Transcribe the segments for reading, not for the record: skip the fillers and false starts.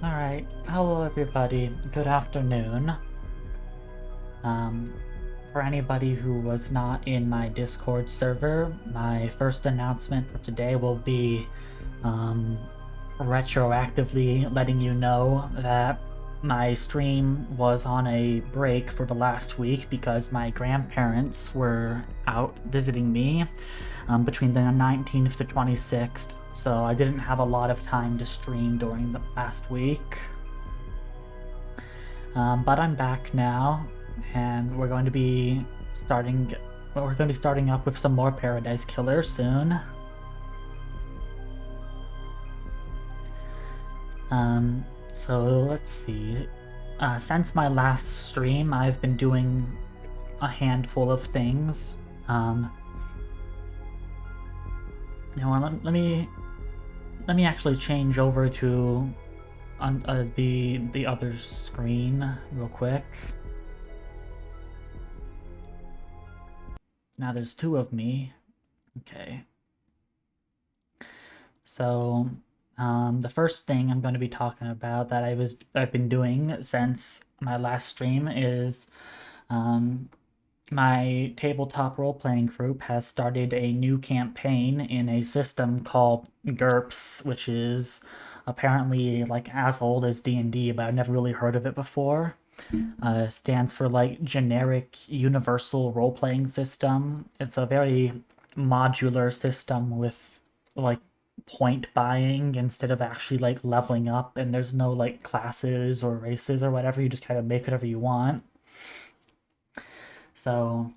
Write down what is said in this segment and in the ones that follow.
Alright, hello everybody, good afternoon. For anybody who was not in my Discord server, my first announcement for today will be retroactively letting you know that my stream was on a break for the last week because my grandparents were out visiting me between the 19th to 26th, so I didn't have a lot of time to stream during the last week. But I'm back now, and we're going to be starting up with some more Paradise Killer soon. So let's see. Since my last stream, I've been doing a handful of things. Let me actually change over to the other screen real quick. Now there's two of me. Okay. So the first thing I'm going to be talking about that I've been doing since my last stream is my tabletop role-playing group has started a new campaign in a system called GURPS, which is apparently like as old as D&D, but I've never really heard of it before. Stands for like Generic Universal Role-Playing System. It's a very modular system with like point buying instead of actually like leveling up, and there's no like classes or races or whatever. You just kind of make whatever you want. So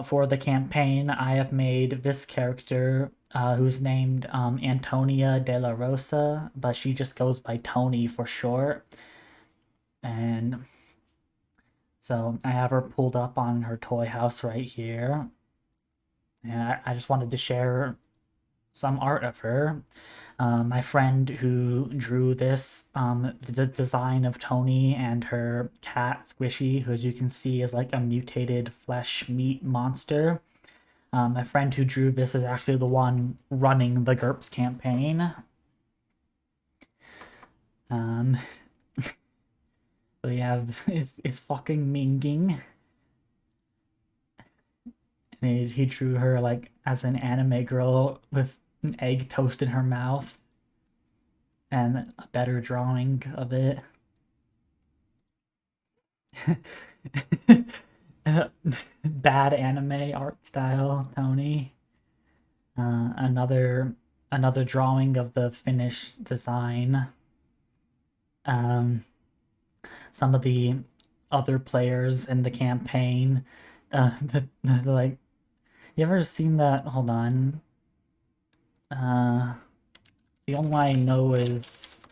for the campaign, I have made this character who's named Antonia de la Rosa, but she just goes by Tony for short. And so I have her pulled up on her toy house right here. And I just wanted to share some art of her. My friend who drew this, the design of Tony and her cat Squishy, who as you can see is like a mutated flesh meat monster. My friend who drew this is actually the one running the GURPS campaign. So we have it's fucking Minging. And he drew her like as an anime girl with an egg toast in her mouth and a better drawing of it. Bad anime art style, Tony. Another drawing of the finished design. Some of the other players in the campaign. Like, you ever seen that? Hold on. The only one I know is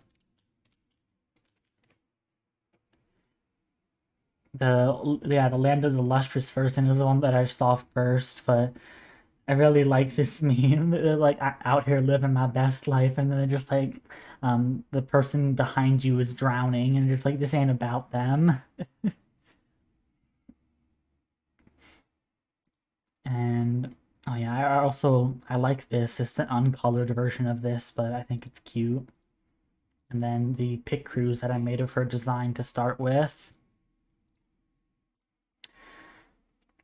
the Land of the Lustrous version is the one that I saw first, but I really like this meme. They're like out here living my best life, and then they're just like, the person behind you is drowning, and just like this ain't about them. And oh yeah, I like this. It's an uncolored version of this, but I think it's cute. And then the pick crews that I made of her design to start with.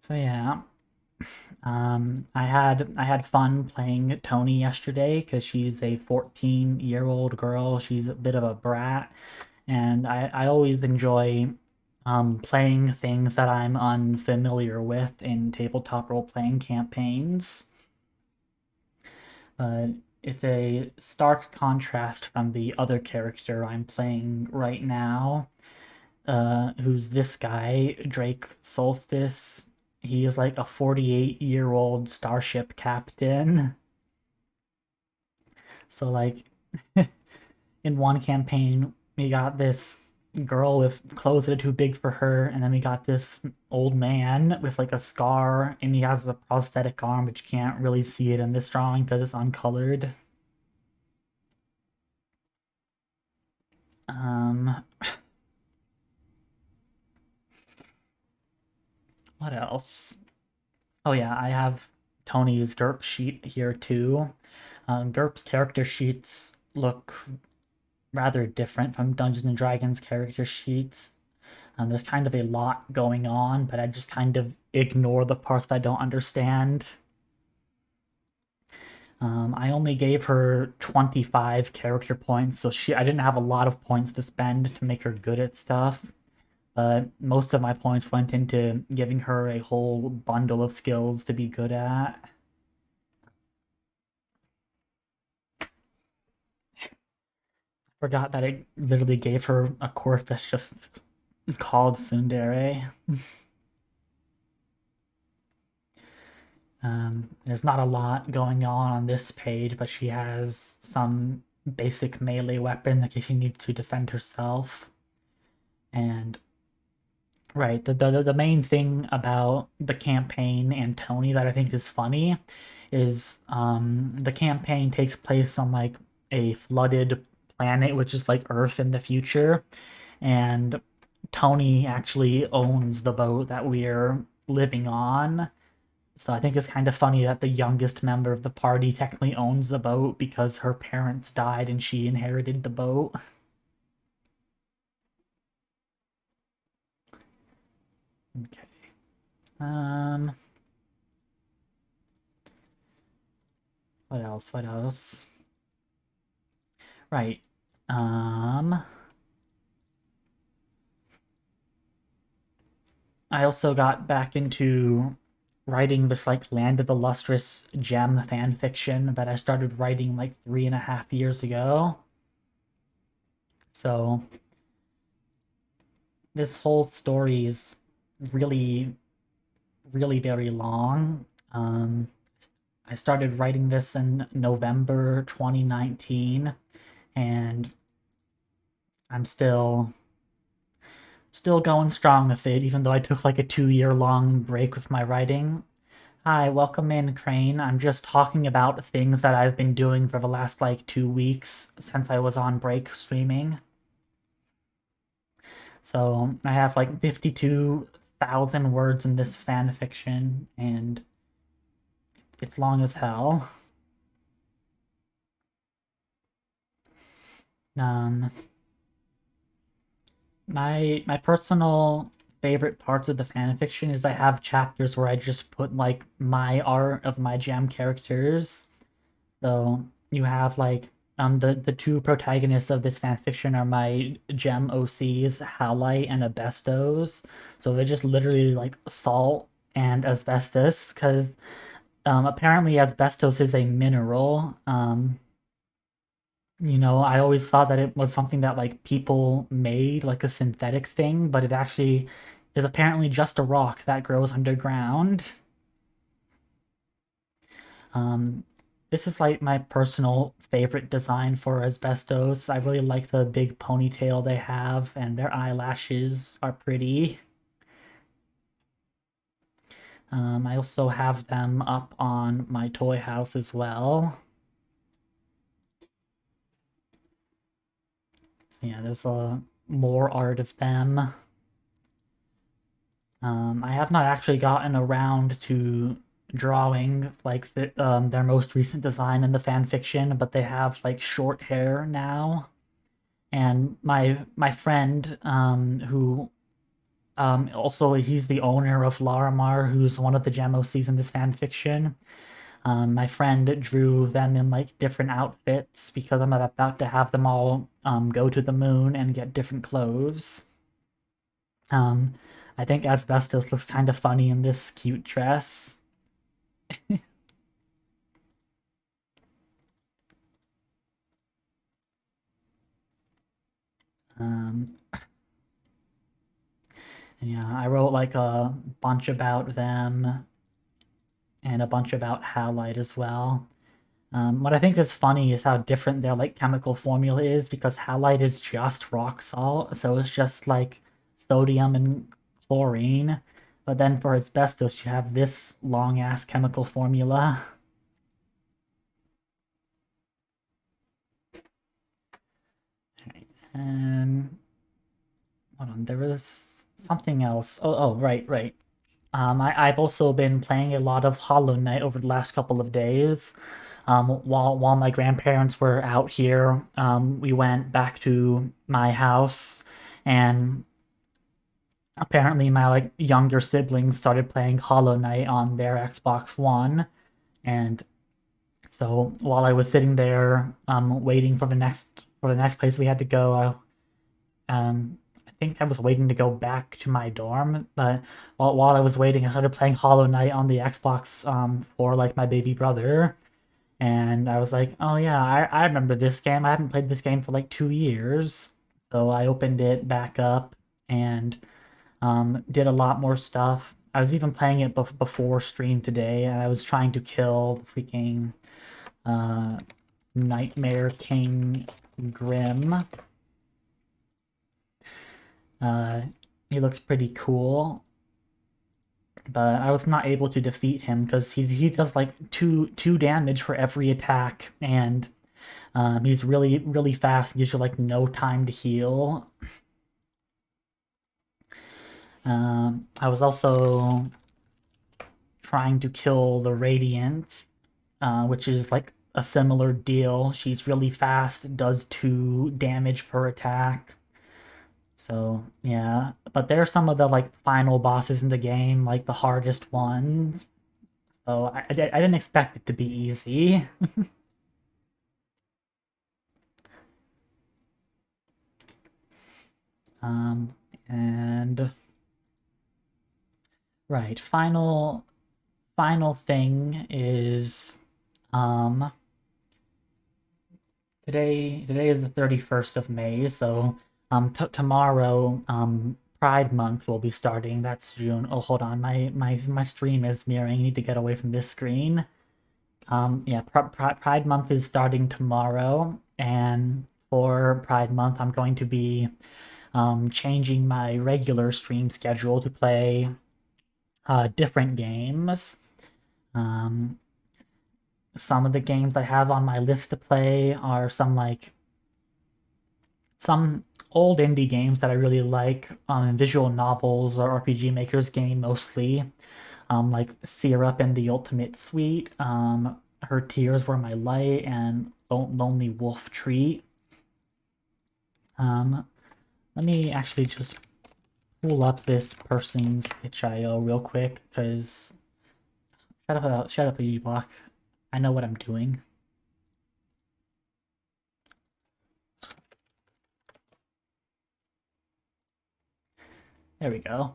So yeah. I had fun playing Tony yesterday because she's a 14-year-old girl. She's a bit of a brat, and I always enjoy playing things that I'm unfamiliar with in tabletop role-playing campaigns. But it's a stark contrast from the other character I'm playing right now, who's this guy, Drake Solstice. He is like a 48-year-old starship captain. So like in one campaign, we got this girl with clothes that are too big for her, and then we got this old man with like a scar, and he has a prosthetic arm, but you can't really see it in this drawing because it's uncolored. Um, what else? Oh yeah, I have Tony's GURP sheet here too. GURP's character sheets look rather different from Dungeons and Dragons character sheets. There's kind of a lot going on, but I just kind of ignore the parts that I don't understand. I only gave her 25 character points, so I didn't have a lot of points to spend to make her good at stuff. But most of my points went into giving her a whole bundle of skills to be good at. Forgot that it literally gave her a quirk that's just called Tsundere. There's not a lot going on this page, but she has some basic melee weapon in case she needs to defend herself. And right, the main thing about the campaign and Tony that I think is funny is the campaign takes place on like a flooded planet, which is like Earth in the future, and Tony actually owns the boat that we're living on. So I think it's kind of funny that the youngest member of the party technically owns the boat because her parents died and she inherited the boat. Okay. Um, what else? What else? Right. Um, I also got back into writing this like Land of the Lustrous Gem fan fiction that I started writing like 3.5 years ago. So this whole story is really, really very long. Um, I started writing this in November 2019, and I'm still going strong with it, even though I took like a 2 year long break with my writing. Hi, welcome in, Crane. I'm just talking about things that I've been doing for the last like 2 weeks since I was on break streaming. So I have like 52,000 words in this fan fiction, and it's long as hell. Um, my personal favorite parts of the fan fiction is I have chapters where I just put like my art of my jam characters. So you have like the two protagonists of this fanfiction are my gem OCs, Howlite and Asbestos. So they're just literally like Salt and Asbestos because apparently asbestos is a mineral. I always thought that it was something that like people made, like a synthetic thing, but it actually is apparently just a rock that grows underground. Um, this is like my personal favorite design for asbestos. I really like the big ponytail they have, and their eyelashes are pretty. I also have them up on my toy house as well. So yeah, there's more art of them. I have not actually gotten around to drawing like their most recent design in the fan fiction, but they have like short hair now. And my friend, who also he's the owner of Larimar, who's one of the gem OCs in this fan fiction. My friend drew them in like different outfits because I'm about to have them all go to the moon and get different clothes. Um, I think Asbestos looks kind of funny in this cute dress. Um, and yeah, I wrote like a bunch about them and a bunch about Halide as well. What I think is funny is how different their like chemical formula is because halite is just rock salt, so it's just like sodium and chlorine. But then for asbestos, you have this long ass chemical formula. Right. And hold on, there was something else. Oh, right, right. I've also been playing a lot of Hollow Knight over the last couple of days. While my grandparents were out here, we went back to my house, and apparently my like younger siblings started playing Hollow Knight on their Xbox One, and so while I was sitting there, waiting for the next place we had to go, I think I was waiting to go back to my dorm, but while I was waiting, I started playing Hollow Knight on the Xbox, for like my baby brother, and I was like, oh yeah, I remember this game. I haven't played this game for like 2 years, so I opened it back up and did a lot more stuff. I was even playing it before stream today, and I was trying to kill freaking uh, Nightmare King Grim. Uh, he looks pretty cool, but I was not able to defeat him because he does like two damage for every attack, and he's really fast. Gives you like no time to heal. I was also trying to kill the Radiance, which is like a similar deal. She's really fast, does 2 damage per attack. So yeah, but they're some of the like final bosses in the game, like the hardest ones. So I didn't expect it to be easy. Um, and right, final thing is um today is the 31st of May, so tomorrow Pride Month will be starting. That's June. Oh, hold on. My stream is mirroring. I need to get away from this screen. Yeah, Pride Month is starting tomorrow, and for Pride Month, I'm going to be changing my regular stream schedule to play different games. Um, some of the games I have on my list to play are some old indie games that I really like, visual novels or RPG Maker's game mostly, like Syrup and the Ultimate Suite, Her Tears Were My Light, and Lonely Wolf Treat. Um, Let me actually just pull up this person's itch.io real quick, because shut up, you block. I know what I'm doing. There we go.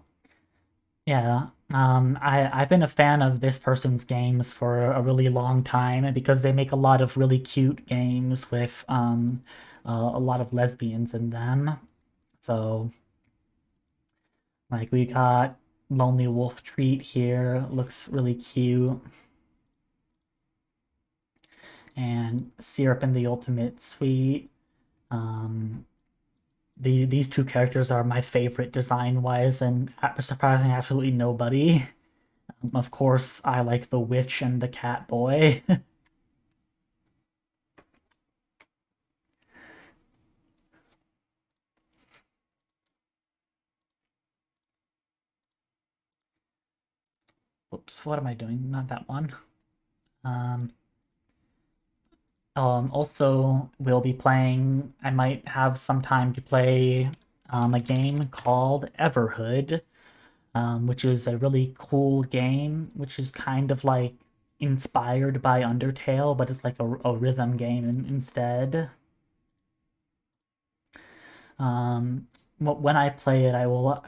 Yeah, I've been a fan of this person's games for a really long time because they make a lot of really cute games with a lot of lesbians in them. So like we got Lonely Wolf Treat here, looks really cute, and Syrup and the Ultimate Sweet. Um, these two characters are my favorite design wise, and surprising absolutely nobody. Of course, I like the witch and the cat boy. Whoops, what am I doing? Not that one. Um, Also, we'll be playing. I might have some time to play a game called Everhood, which is a really cool game, which is kind of like inspired by Undertale, but it's like a rhythm game instead. When I play it, I will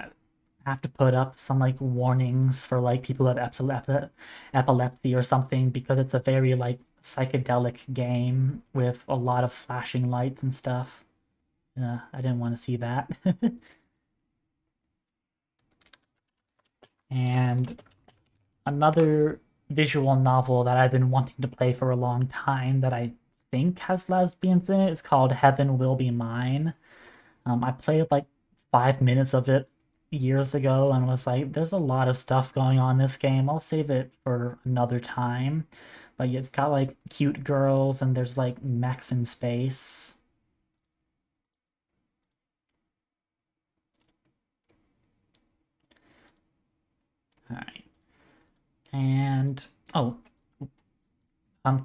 have to put up some like warnings for like people who have epilepsy or something because it's a very like psychedelic game with a lot of flashing lights and stuff. I didn't want to see that. And another visual novel that I've been wanting to play for a long time that I think has lesbians in it is called Heaven Will Be Mine. I played like 5 minutes of it years ago and was like, there's a lot of stuff going on in this game. I'll save it for another time. But yeah, it's got like cute girls and there's like mechs in space. All right. And oh,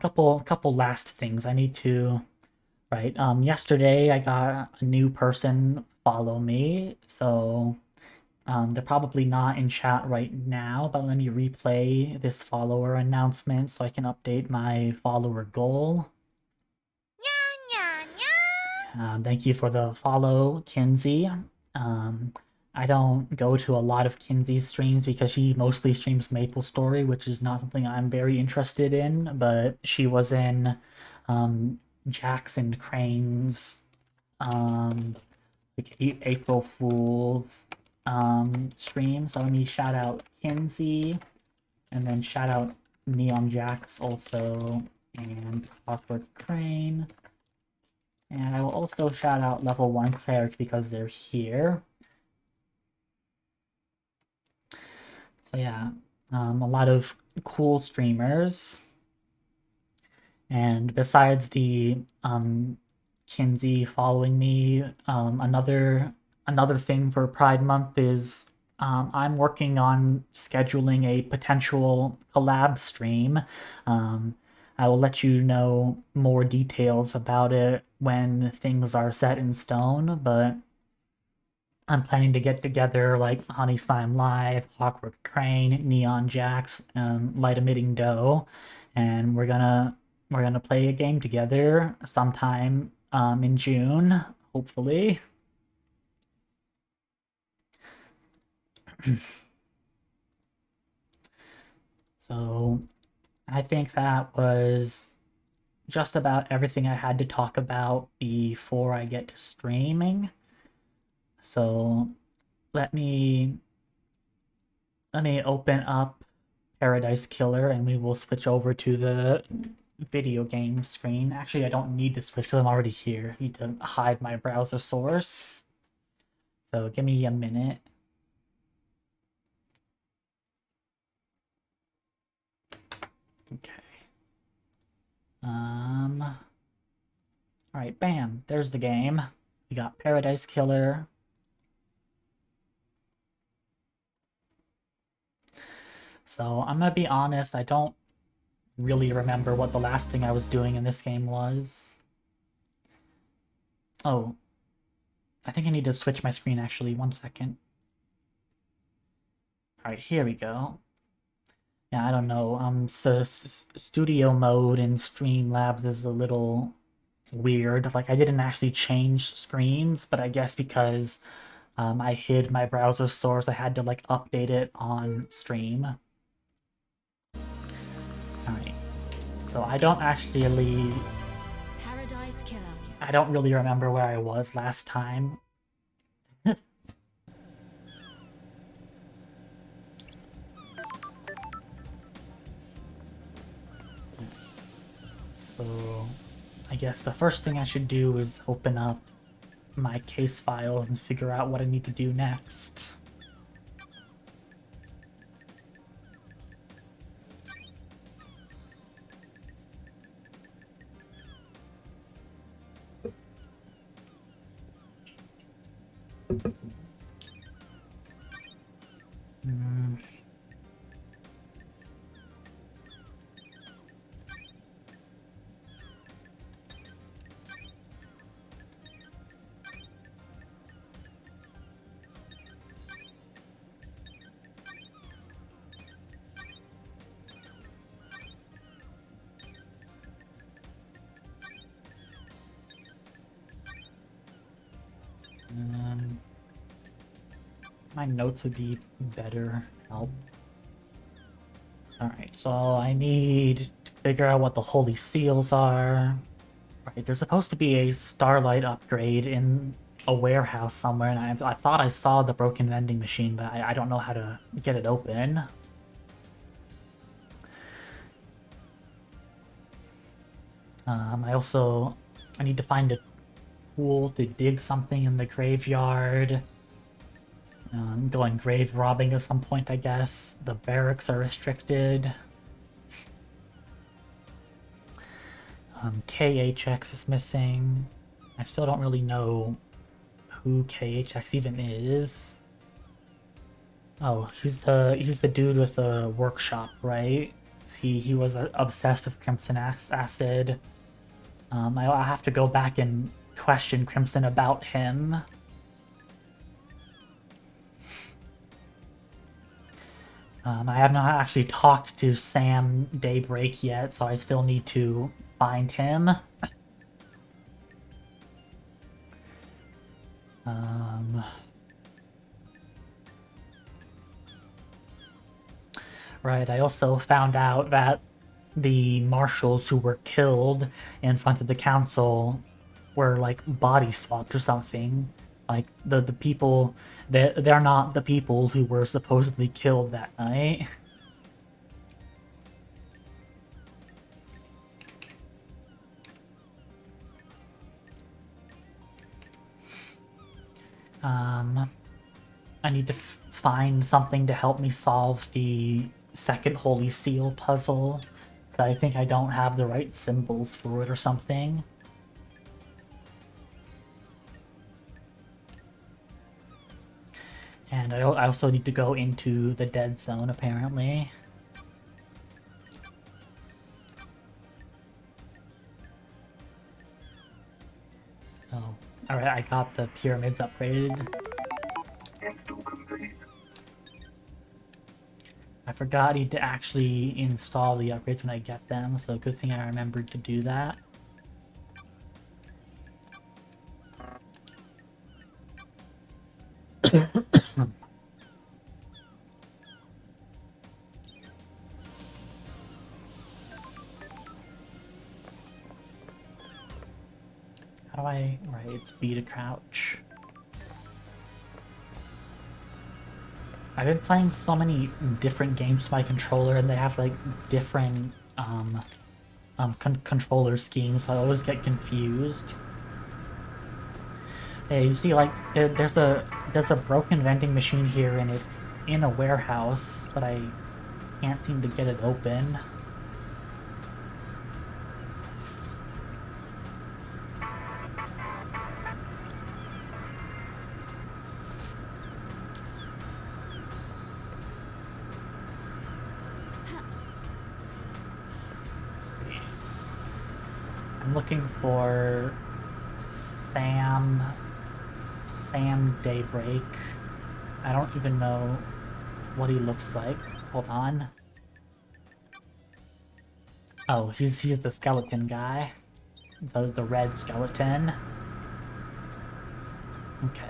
Couple last things I need to. Right. Yesterday I got a new person follow me, so they're probably not in chat right now, but let me replay this follower announcement so I can update my follower goal. Thank you for the follow, Kinsey. I don't go to a lot of Kinsey's streams because she mostly streams MapleStory, which is not something I'm very interested in, but she was in Jackson Crane's like April Fool's stream. So let me shout out Kinsey and then shout out Neon Jax also and Clockwork Crane. And I will also shout out Level 1 Cleric because they're here. So yeah, a lot of cool streamers. And besides the Kinsey following me, another thing for Pride Month is I'm working on scheduling a potential collab stream. I will let you know more details about it when things are set in stone, but I'm planning to get together like Honey Slime Live, Clockwork Crane, Neon Jax, and Light Emitting Doe, and we're gonna play a game together sometime in June, hopefully. So I think that was just about everything I had to talk about before I get to streaming. So let me open up Paradise Killer and we will switch over to the video game screen. Actually, I don't need to switch because I'm already here. I need to hide my browser source. So give me a minute. Okay. All right, bam. There's the game. We got Paradise Killer. So I'm gonna be honest, I don't really remember what the last thing I was doing in this game was. Oh, I think I need to switch my screen actually. 1 second. All right, here we go. Yeah, I don't know. So studio mode in Streamlabs is a little weird. Like I didn't actually change screens, but I guess because I hid my browser source, I had to like update it on stream. All right. So I don't actually. Paradise Killer. I don't really remember where I was last time. So I guess the first thing I should do is open up my case files and figure out what I need to do next. Hmm. My notes would be better help. Alright, so I need to figure out what the holy seals are. Right, there's supposed to be a starlight upgrade in a warehouse somewhere, and I thought I saw the broken vending machine, but I don't know how to get it open. I need to find a tool to dig something in the graveyard. Going grave robbing at some point, I guess. The barracks are restricted. KHX is missing. I still don't really know who KHX even is. Oh, he's the dude with the workshop, right? He was obsessed with Crimson Acid. I'll have to go back and question Crimson about him. I have not actually talked to Sam Daybreak yet, so I still need to find him. Right, I also found out that the marshals who were killed in front of the council were like body swapped or something. Like the people, they're not the people who were supposedly killed that night. I need to find something to help me solve the second Holy Seal puzzle. I think I don't have the right symbols for it or something. And I also need to go into the dead zone, apparently. Oh, alright, I got the pyramids upgraded. I forgot I need to actually install the upgrades when I get them, so good thing I remembered to do that. How do I... Right, it's B to crouch. I've been playing so many different games with my controller, and they have like different controller schemes, so I always get confused. Hey, you see, like there's a broken vending machine here, and it's in a warehouse, but I can't seem to get it open. I'm looking for Sam Daybreak. I don't even know what he looks like. Hold on. Oh, he's the skeleton guy. The red skeleton. Okay.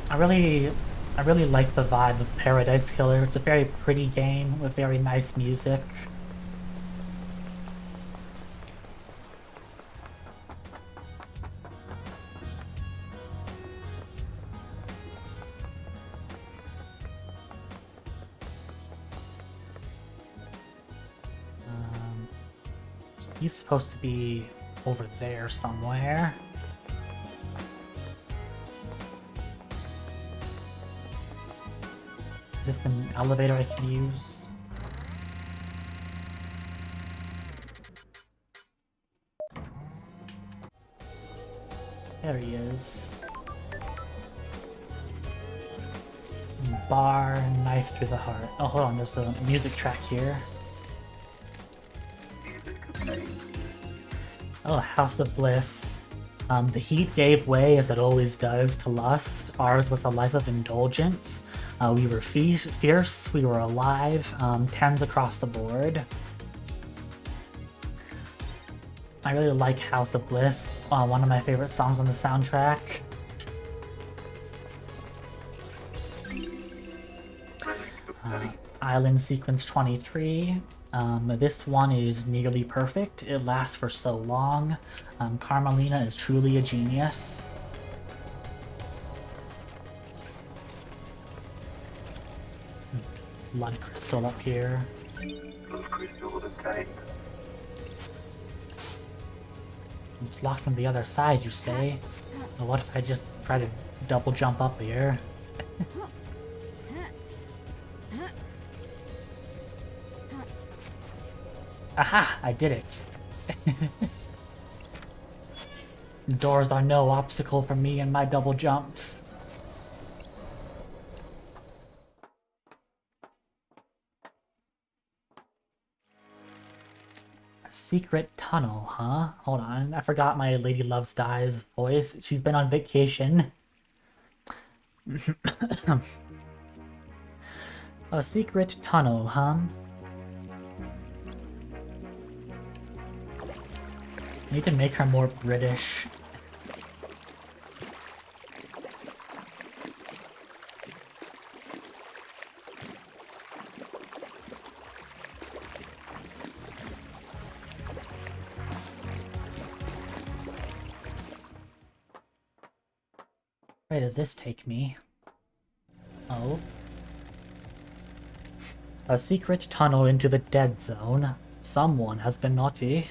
I really like the vibe of Paradise Killer. It's a very pretty game with very nice music. So he's supposed to be over there somewhere. Is this an elevator I can use? There he is. Bar, knife through the heart. Oh, hold on, there's a music track here. Oh, House of Bliss. The heat gave way, as it always does, to lust. Ours was a life of indulgence. We were fierce, we were alive, 10s across the board. I really like House of Bliss, one of my favorite songs on the soundtrack. Island Sequence 23. This one is nearly perfect. It lasts for so long. Carmelina is truly a genius. Blood crystal up here. It's locked from the other side, you say? Well, what if I just try to double jump up here? Aha! I did it! Doors are no obstacle for me and my double jumps. A secret tunnel, huh? Hold on, I forgot my Lady Loves Dies voice. She's been on vacation. A secret tunnel, huh? I need to make her more British. Where does this take me? Oh. A secret tunnel into the dead zone. Someone has been naughty.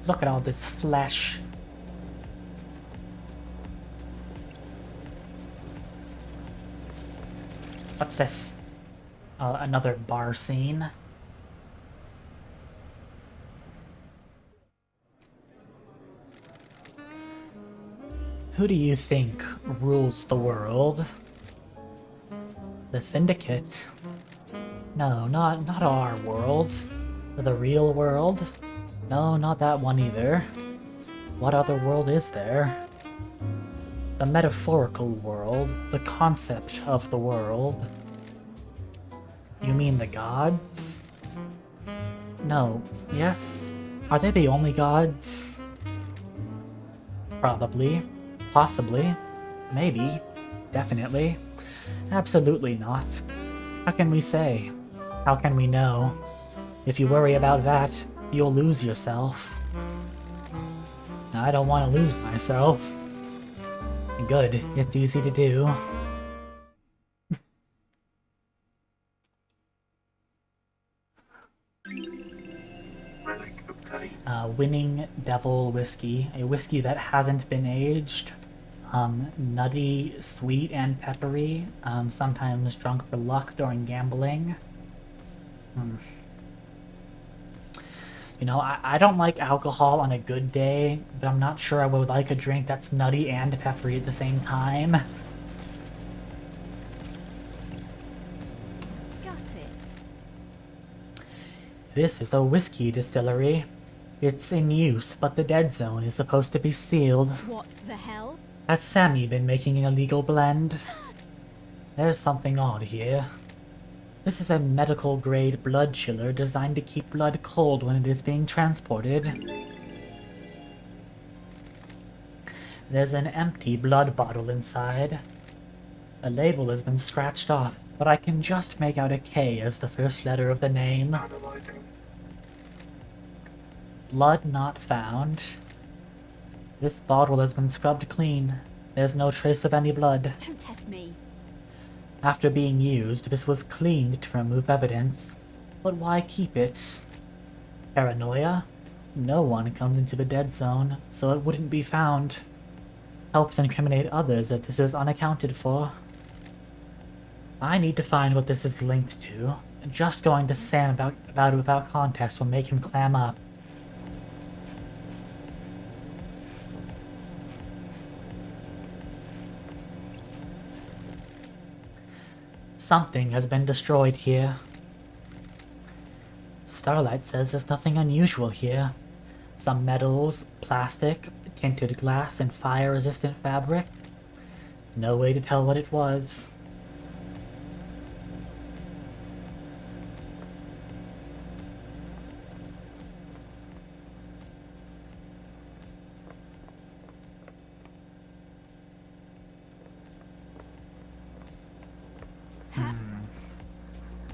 Look at all this flesh. What's this? Another bar scene. Who do you think rules the world? The Syndicate? No, not our world. The real world? No, not that one either. What other world is there? The metaphorical world, the concept of the world. You mean the gods? No. Yes? Are they the only gods? Probably. Possibly. Maybe. Definitely. Absolutely not. How can we say? How can we know? If you worry about that, you'll lose yourself. I don't want to lose myself. Good, it's easy to do. Winning Devil Whiskey, a whiskey that hasn't been aged. Nutty, sweet, and peppery. Sometimes drunk for luck during gambling. You know, I don't like alcohol on a good day, but I'm not sure I would like a drink that's nutty and peppery at the same time. Got it. This is a whiskey distillery. It's in use, but the dead zone is supposed to be sealed. What the hell? Has Sammy been making an illegal blend? There's something odd here. This is a medical-grade blood chiller designed to keep blood cold when it is being transported. There's an empty blood bottle inside. A label has been scratched off, but I can just make out a K as the first letter of the name. Blood not found. This bottle has been scrubbed clean. There's no trace of any blood. Don't test me. After being used, this was cleaned to remove evidence. But why keep it? Paranoia? No one comes into the dead zone, so it wouldn't be found. Helps incriminate others if this is unaccounted for. I need to find what this is linked to. Just going to Sam about it without context will make him clam up. Something has been destroyed here. Starlight says there's nothing unusual here. Some metals, plastic, tinted glass, and fire-resistant fabric. No way to tell what it was.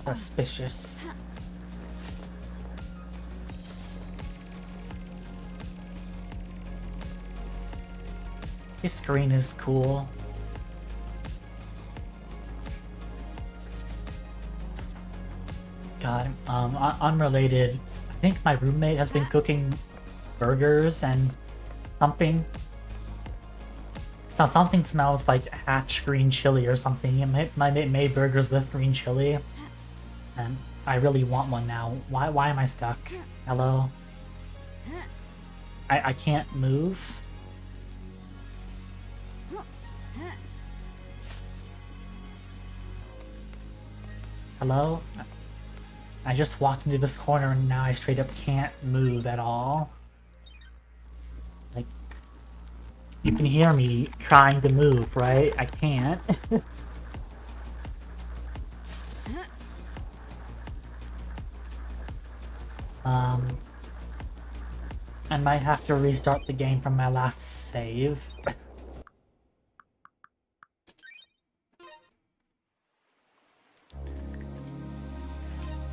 Suspicious. This screen is cool. God, unrelated. I think my roommate has been cooking burgers and something. So something smells like Hatch green chili or something. It made burgers with green chili. And I really want one now. Why am I stuck? Hello? I can't move. Hello? I just walked into this corner and now I straight up can't move at all. Like, you can hear me trying to move, right? I can't. I might have to restart the game from my last save.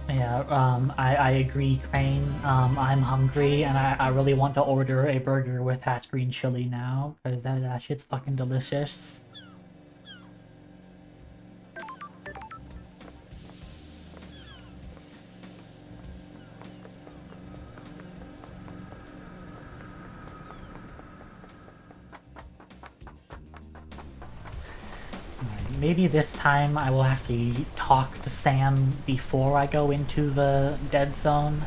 Yeah, I agree, Crane. I'm hungry and I really want to order a burger with hatch green chili now, because that shit's fucking delicious. Maybe this time I will actually talk to Sam before I go into the dead zone.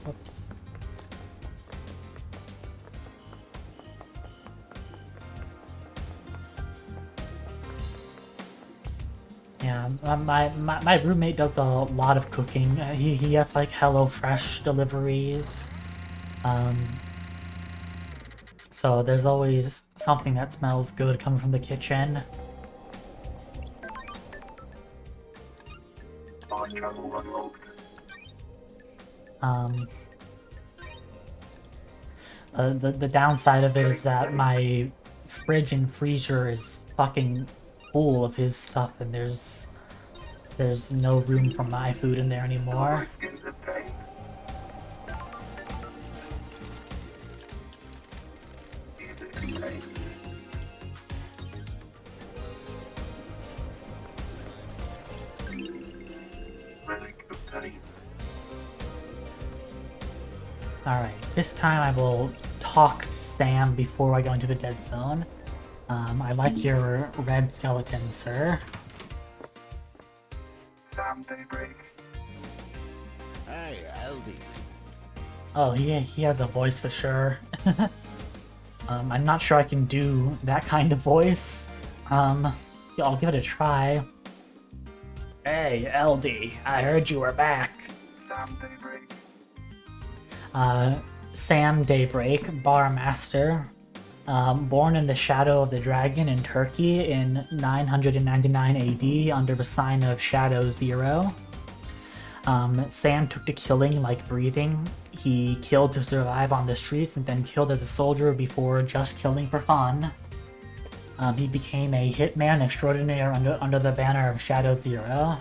Whoops. Yeah, my roommate does a lot of cooking. He has like HelloFresh deliveries. So there's always something that smells good coming from the kitchen. The downside of it is that my fridge and freezer is fucking full of his stuff, and there's no room for my food in there anymore. Alright, this time I will talk to Sam before I go into the dead zone. I like your red skeleton, sir. Sam Daybreak. Hey, Aldi. Oh, he has a voice for sure. I'm not sure I can do that kind of voice. Yeah, I'll give it a try. Hey, LD, I heard you were back. Sam Daybreak. Sam Daybreak, bar master, born in the shadow of the dragon in Turkey in 999 AD under the sign of Shadow Zero. Sam took to killing like breathing. He killed to survive on the streets and then killed as a soldier before just killing for fun. He became a hitman extraordinaire under the banner of Shadow Zero.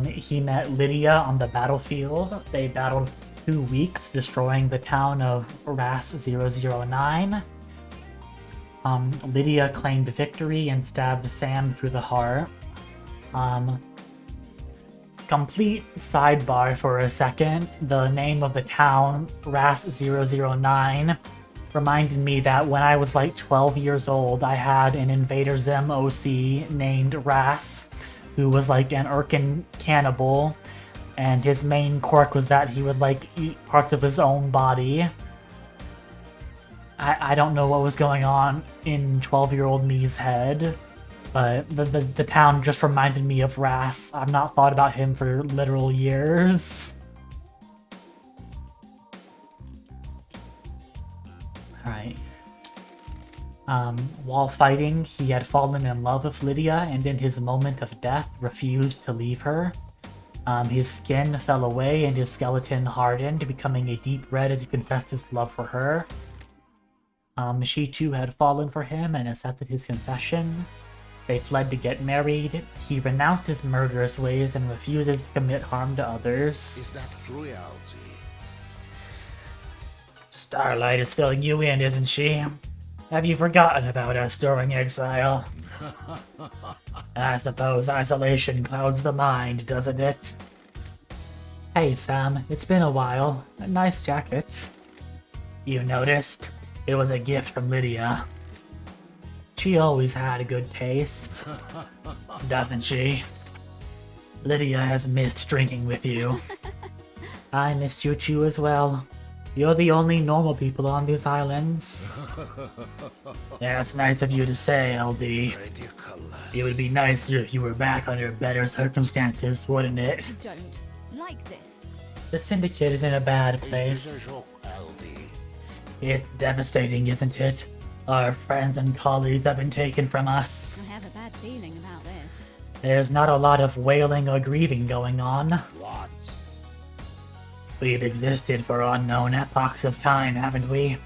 He met Lydia on the battlefield. They battled 2 weeks, destroying the town of Ras 009. Lydia claimed victory and stabbed Sam through the heart. Complete sidebar for a second. The name of the town, Ras 009, reminded me that when I was like 12 years old, I had an Invader Zim OC named Ras, who was like an Urkin cannibal, and his main quirk was that he would like eat parts of his own body. I don't know what was going on in 12-year-old me's head, but the town just reminded me of Ras. I've not thought about him for literal years. Alright. While fighting, he had fallen in love with Lydia, and in his moment of death, refused to leave her. His skin fell away and his skeleton hardened, becoming a deep red as he confessed his love for her. She too had fallen for him and accepted his confession. They fled to get married. He renounced his murderous ways and refuses to commit harm to others. Is that true, Aldi? Starlight is filling you in, isn't she? Have you forgotten about us during exile? I suppose isolation clouds the mind, doesn't it? Hey Sam, it's been a while. Nice jacket. You noticed? It was a gift from Lydia. She always had a good taste, doesn't she? Lydia has missed drinking with you. I missed you too as well. You're the only normal people on these islands. Yeah, it's nice of you to say, LD. Ridiculous. It would be nicer if you were back under better circumstances, wouldn't it? I don't like this. The Syndicate is in a bad Is this place. a joke, LD? It's devastating, isn't it? Our friends and colleagues have been taken from us. I have a bad feeling about this. There's not a lot of wailing or grieving going on. What? We've existed for unknown epochs of time, haven't we?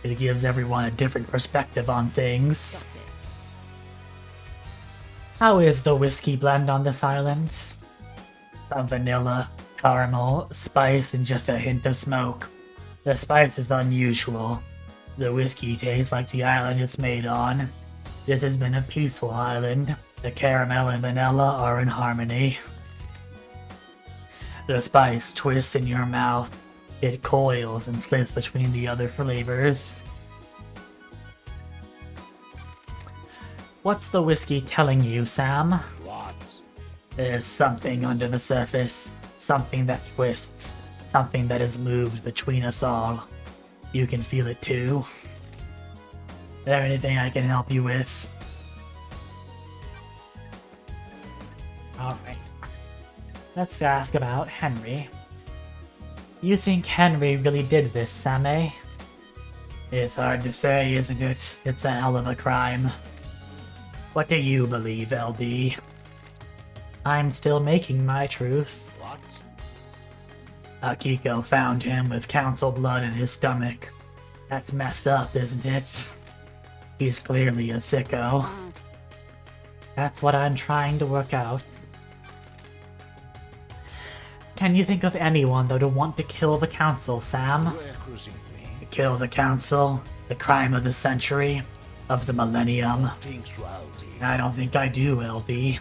It gives everyone a different perspective on things. Got it. How is the whiskey blend on this island? Some vanilla, caramel, spice, and just a hint of smoke. The spice is unusual. The whiskey tastes like the island it's made on. This has been a peaceful island. The caramel and vanilla are in harmony. The spice twists in your mouth. It coils and slips between the other flavors. What's the whiskey telling you, Sam? What? There's something under the surface. Something that twists. Something that has moved between us all. You can feel it too. Is there anything I can help you with? Alright. Let's ask about Henry. You think Henry really did this, Sammy? It's hard to say, isn't it? It's a hell of a crime. What do you believe, LD? I'm still making my truth. What? Akiko found him with council blood in his stomach. That's messed up, isn't it? He's clearly a sicko. Ah, That's what I'm trying to work out. Can you think of anyone though to want to kill the council, Sam? You're accusing me? Kill the council? The crime of the century? Of the millennium? Thinks LD. I don't think I do, LD.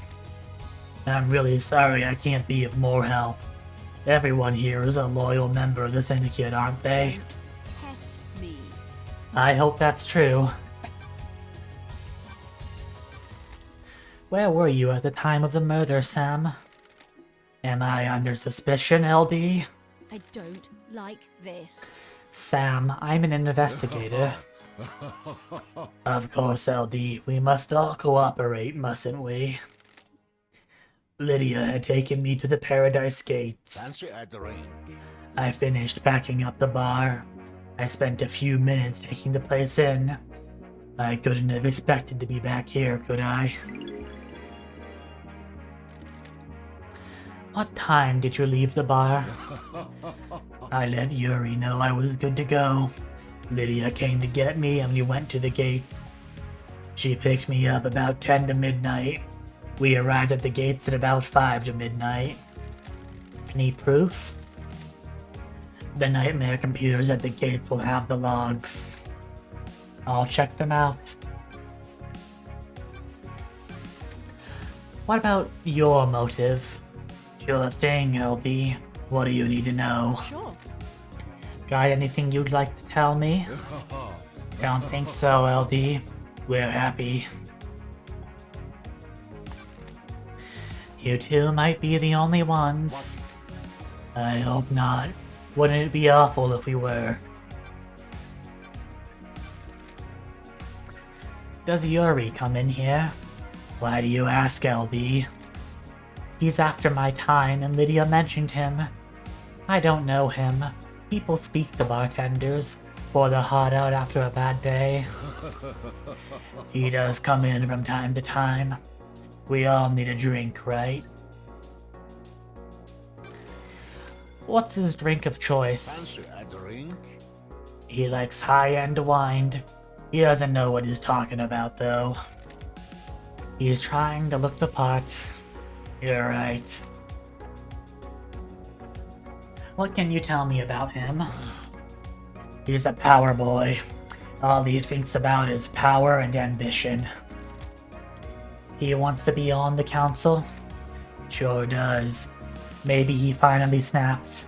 I'm really sorry I can't be of more help. Everyone here is a loyal member of the Syndicate, aren't they? test me. I hope that's true. Where were you at the time of the murder, Sam? Am I under suspicion, LD? I don't like this. Sam, I'm an investigator. Of course, LD. We must all cooperate, mustn't we? Lydia had taken me to the Paradise Gates. Fancy a drink? I finished packing up the bar. I spent a few minutes taking the place in. I couldn't have expected to be back here, could I? What time did you leave the bar? I let Yuri know I was good to go. Lydia came to get me and we went to the gates. She picked me up about 10 to midnight. We arrived at the gates at about 5 to midnight. Any proof? The nightmare computers at the gates will have the logs. I'll check them out. What about your motive? Sure thing, LD. What do you need to know? Sure. Got anything you'd like to tell me? Don't think so, LD. We're happy. You two might be the only ones. I hope not. Wouldn't it be awful if we were? Does Yuri come in here? Why do you ask, LD? He's after my time and Lydia mentioned him. I don't know him. People speak to bartenders for the hot out after a bad day. He does come in from time to time. We all need a drink, right? What's his drink of choice? Fancy a drink? He likes high-end wine. He doesn't know what he's talking about, though. He's trying to look the part. You're right. What can you tell me about him? He's a power boy. All he thinks about is power and ambition. He wants to be on the council? Sure does. Maybe he finally snapped.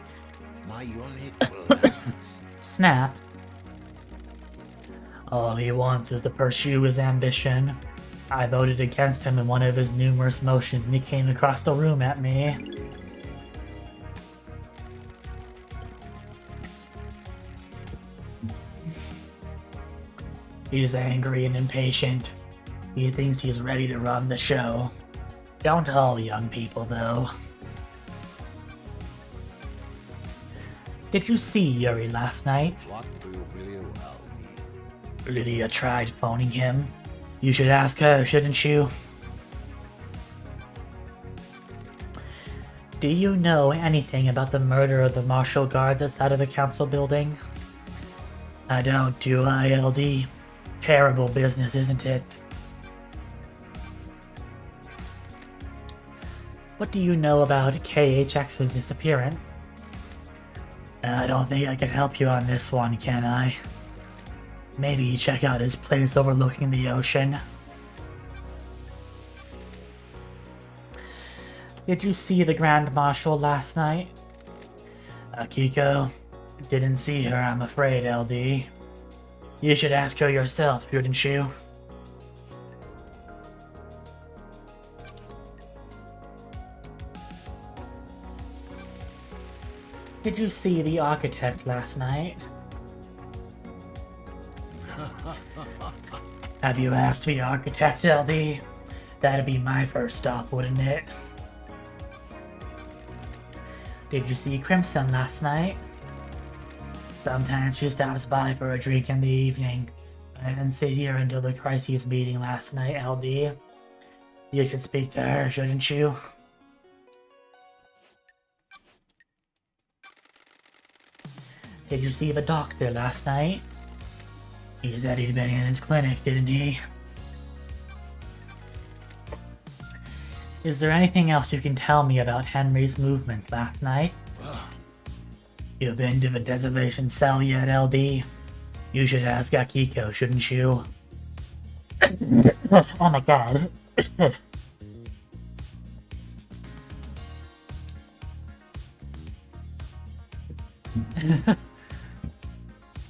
My unit will last. Snap? All he wants is to pursue his ambition. I voted against him in one of his numerous motions and he came across the room at me. He's angry and impatient. He thinks he's ready to run the show. Don't all young people, though. Did you see Yuri last night? What do you believe, Aldi? Lydia tried phoning him. You should ask her, shouldn't you? Do you know anything about the murder of the martial guards outside of the council building? I don't, do I, LD? Terrible business, isn't it? What do you know about KHX's disappearance? I don't think I can help you on this one, can I? Maybe check out his place overlooking the ocean. Did you see the Grand Marshal last night? Akiko? Didn't see her, I'm afraid, LD. You should ask her yourself, shouldn't you? Did you see the architect last night? Have you asked the architect, LD? That'd be my first stop, wouldn't it? Did you see Crimson last night? Sometimes she stops by for a drink in the evening. I didn't sit here until the crises meeting last night, LD. You should speak to her, shouldn't you? Did you see the doctor last night? He said he'd been in his clinic, didn't he? Is there anything else you can tell me about Henry's movement last night? You've been to the desolation cell yet, LD? You should ask Akiko, shouldn't you? Oh my god.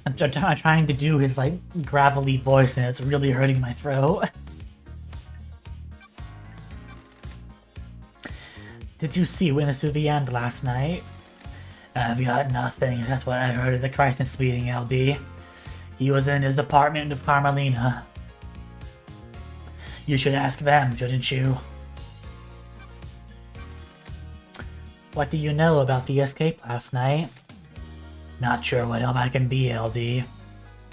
I'm trying to do his, like, gravelly voice and it's really hurting my throat. Did you see Witness to the End last night? I've got nothing. That's what I heard at the crisis meeting, LD. He was in his department with Carmelina. You should ask them, shouldn't you? What do you know about the escape last night? Not sure what help I can be, LD.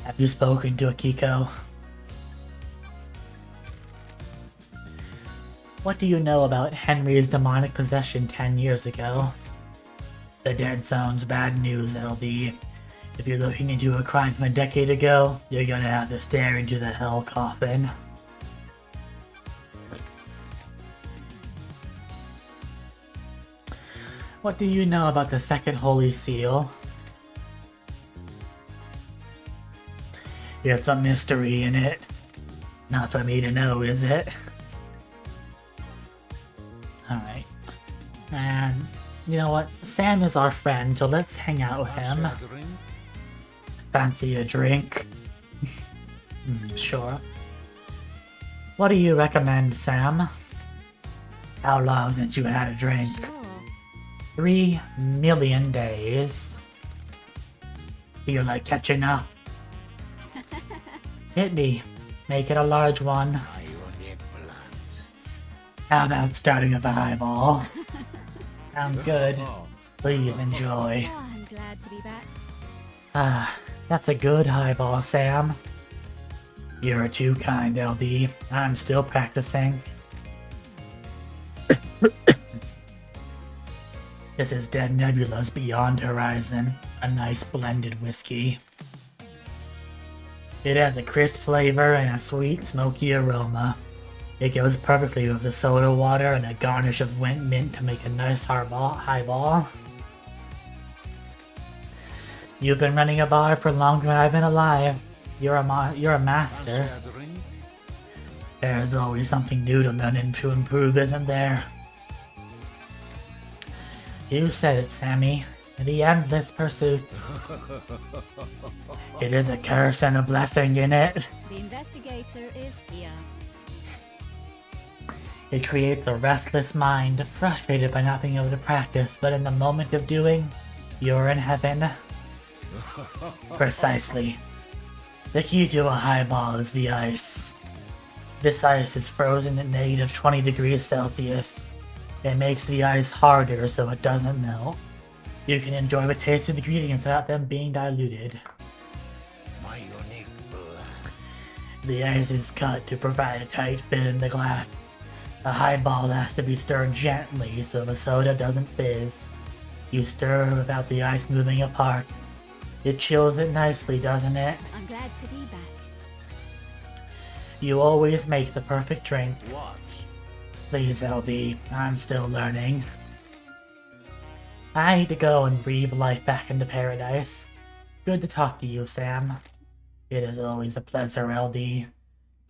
Have you spoken to Akiko? What do you know about Henry's demonic possession 10 years ago? The dead zone's bad news, LD. If you're looking into a crime from a decade ago, you're gonna have to stare into the hell coffin. What do you know about the second Holy Seal? It's a mystery in it. Not for me to know, is it? Alright. And you know what? Sam is our friend, so let's hang out with him. Fancy a drink? Sure. What do you recommend, Sam? How long since you had a drink? Sure. 3 million days. Feel like catching up? Hit me. Make it a large one. How about starting with a highball? Sounds good. Please enjoy. Oh, I'm glad to be back. Ah, that's a good highball, Sam. You're too kind, LD. I'm still practicing. This is Dead Nebula's Beyond Horizon, a nice blended whiskey. It has a crisp flavor and a sweet, smoky aroma. It goes perfectly with the soda water and a garnish of mint to make a nice highball. You've been running a bar for longer than I've been alive. You're a master. There's always something new to learn and to improve, isn't there? You said it, Sammy. The endless pursuit. It is a curse and a blessing in it. The investigator is here. It creates a restless mind, frustrated by not being able to practice, but in the moment of doing, you're in heaven. Precisely. The key to a highball is the ice. This ice is frozen at negative 20 degrees Celsius. It makes the ice harder so it doesn't melt. You can enjoy the taste of the ingredients without them being diluted. My unique blood. The ice is cut to provide a tight fit in the glass. A highball has to be stirred gently so the soda doesn't fizz. You stir without the ice moving apart. It chills it nicely, doesn't it? I'm glad to be back. You always make the perfect drink. What? Please, LD, I'm still learning. I need to go and breathe life back into paradise. Good to talk to you, Sam. It is always a pleasure, LD.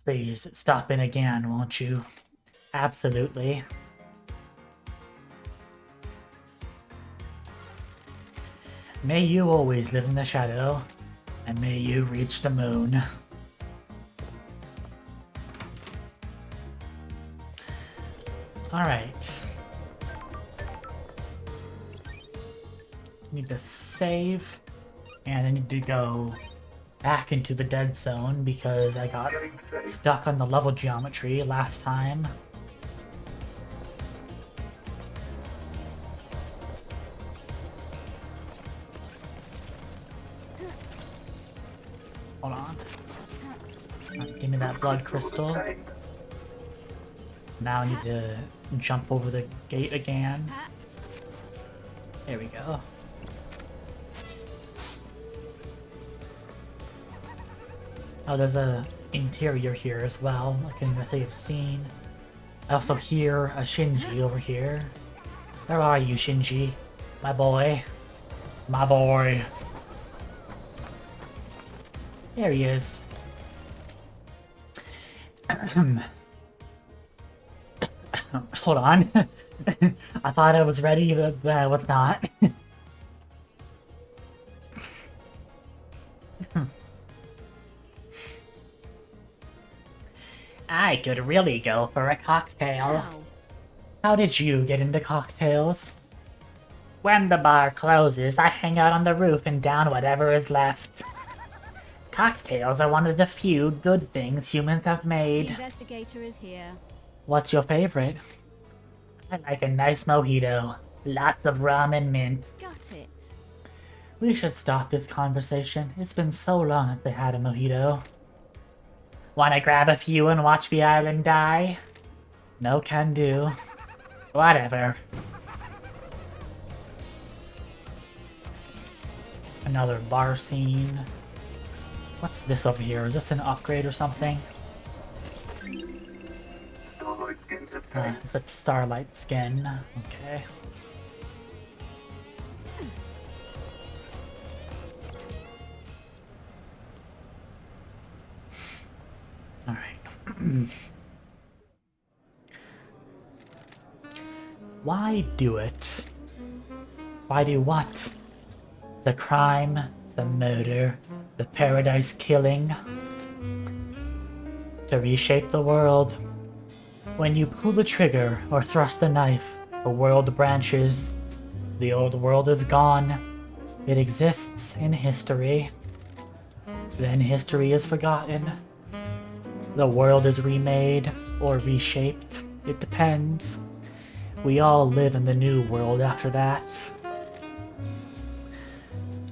Please, stop in again, won't you? Absolutely. May you always live in the shadow, and may you reach the moon. Alright. Need to save, and I need to go back into the dead zone because I got stuck on the level geometry last time. Hold on. Give me that blood crystal. Now I need to jump over the gate again. There we go. Oh, there's a interior here as well. I can say I've seen. I also hear a Shinji over here. Where are you, Shinji? My boy. My boy. There he is. Hold on. I thought I was ready, but I was not. I could really go for a cocktail. Ow. How did you get into cocktails? When the bar closes, I hang out on the roof and down whatever is left. Cocktails are one of the few good things humans have The made. investigator is here. What's your favorite? I like a nice mojito. Lots of rum and mint. Got it. We should stop this conversation. It's been so long since I had a mojito. Wanna grab a few and watch the island die? No can do. Whatever. Another bar scene. What's this over here? Is this an upgrade or something? Starlight skins obtained. It's a starlight skin. Okay. Alright. Why do it? Why do what? The crime, the murder, the paradise killing. To reshape the world. When you pull the trigger or thrust the knife, the world branches. The old world is gone. It exists in history. Then history is forgotten. The world is remade or reshaped. It depends. We all live in the new world after that.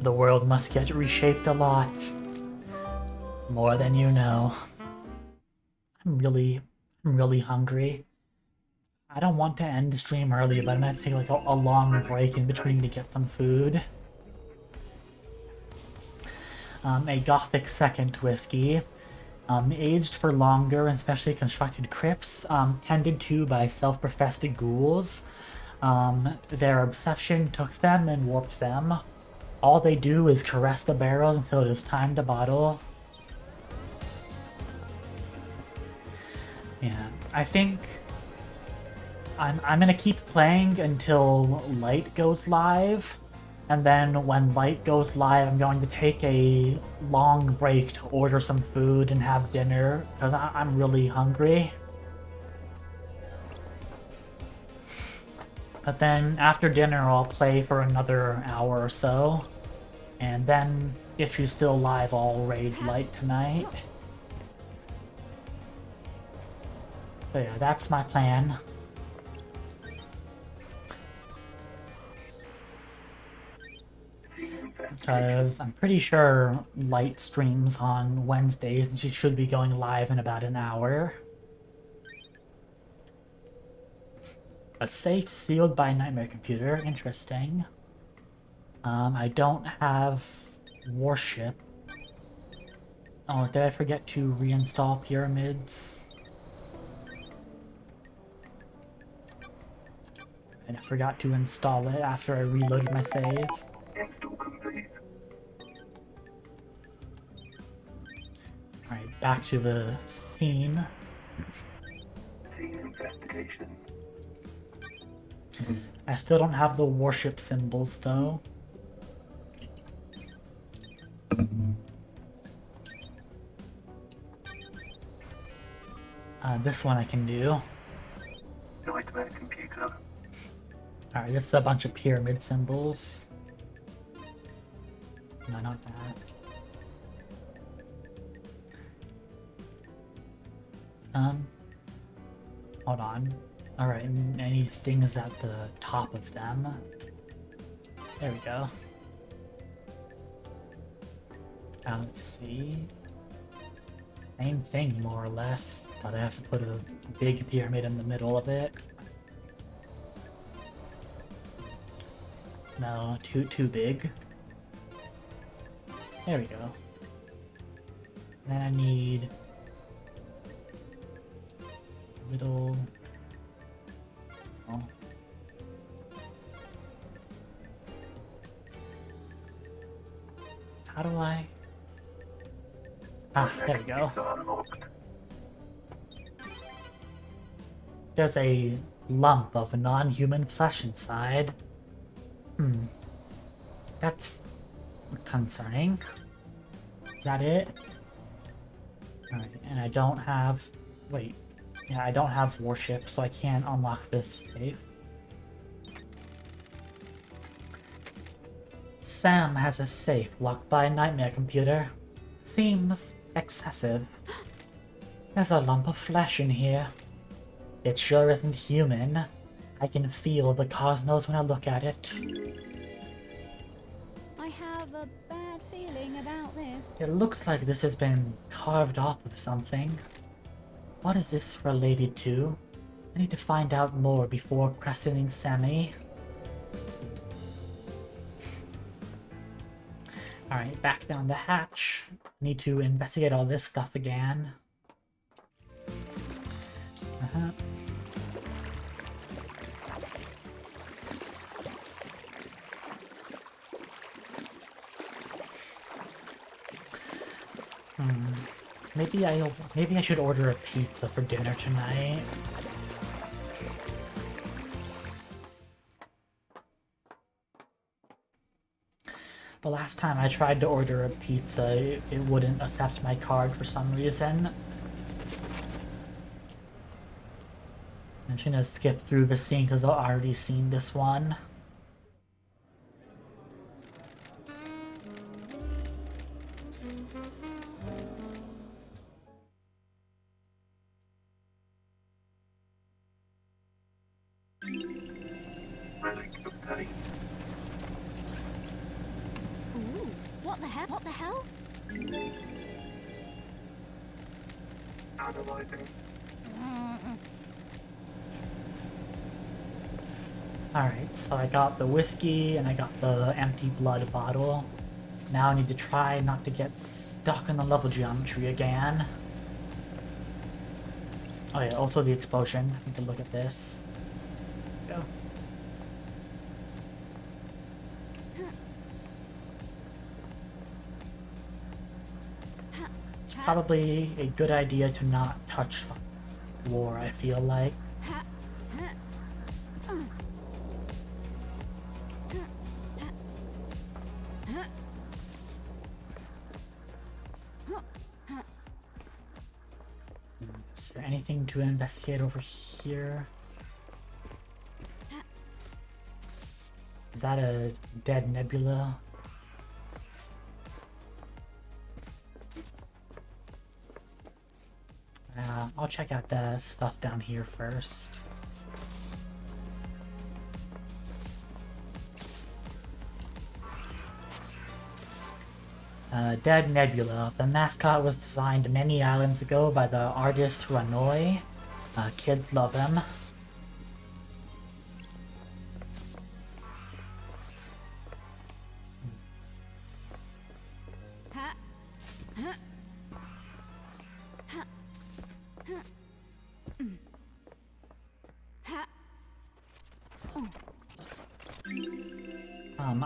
The world must get reshaped a lot. More than you know. I'm really hungry. I don't want to end the stream early, but I'm gonna take like a long break in between to get some food. A Gothic second whiskey. Aged for longer and specially constructed crypts, tended to by self-professed ghouls. Their obsession took them and warped them. All they do is caress the barrels until it is time to bottle. Yeah, I think I'm gonna keep playing until Light goes live. And then when light goes live, I'm going to take a long break to order some food and have dinner because I'm really hungry. But then after dinner, I'll play for another hour or so. And then if she's still alive, I'll raid light tonight. So yeah, that's my plan. Because I'm pretty sure Light streams on Wednesdays and she should be going live in about an hour. A safe sealed by Nightmare Computer. Interesting. I don't have Warship. Oh, did I forget to reinstall Pyramids? And I forgot to install it after I reloaded my save. Install complete. Alright, back to the scene. Scene investigation. I still don't have the warship symbols though. This one I can do. Nightmare computer. Alright, this is a bunch of pyramid symbols. No, not that. Hold on. Alright, any things at the top of them. There we go. Now let's see. Same thing, more or less, but I have to put a big pyramid in the middle of it. No, too big. There we go. Then I need a little. Oh. How do I? Ah, there we go. There's a lump of non-human flesh inside. That's concerning. Is that it? Alright, and I don't have... Wait. Yeah, I don't have warship, so I can't unlock this safe. Sam has a safe locked by a Nightmare Computer. Seems excessive. There's a lump of flesh in here. It sure isn't human. I can feel the cosmos when I look at it. I have a bad feeling about this. It looks like this has been carved off of something. What is this related to? I need to find out more before questioning Sammy. Alright, back down the hatch. Need to investigate all this stuff again. Maybe I should order a pizza for dinner tonight. The last time I tried to order a pizza, it wouldn't accept my card for some reason. I'm just gonna skip through the scene because I've already seen this one. Relic obtained. Ooh, what the hell? What the hell? Analyzing. Alright, so I got the whiskey and I got the empty blood bottle. Now I need to try not to get stuck in the level geometry again. Oh yeah, also the explosion. I need to look at this. Go. It's probably a good idea to not touch war, I feel like. there anything to investigate over here? Is that a dead nebula? I'll check out the stuff down here first. Dead Nebula. The mascot was designed many islands ago by the artist Ranoi. Kids love him.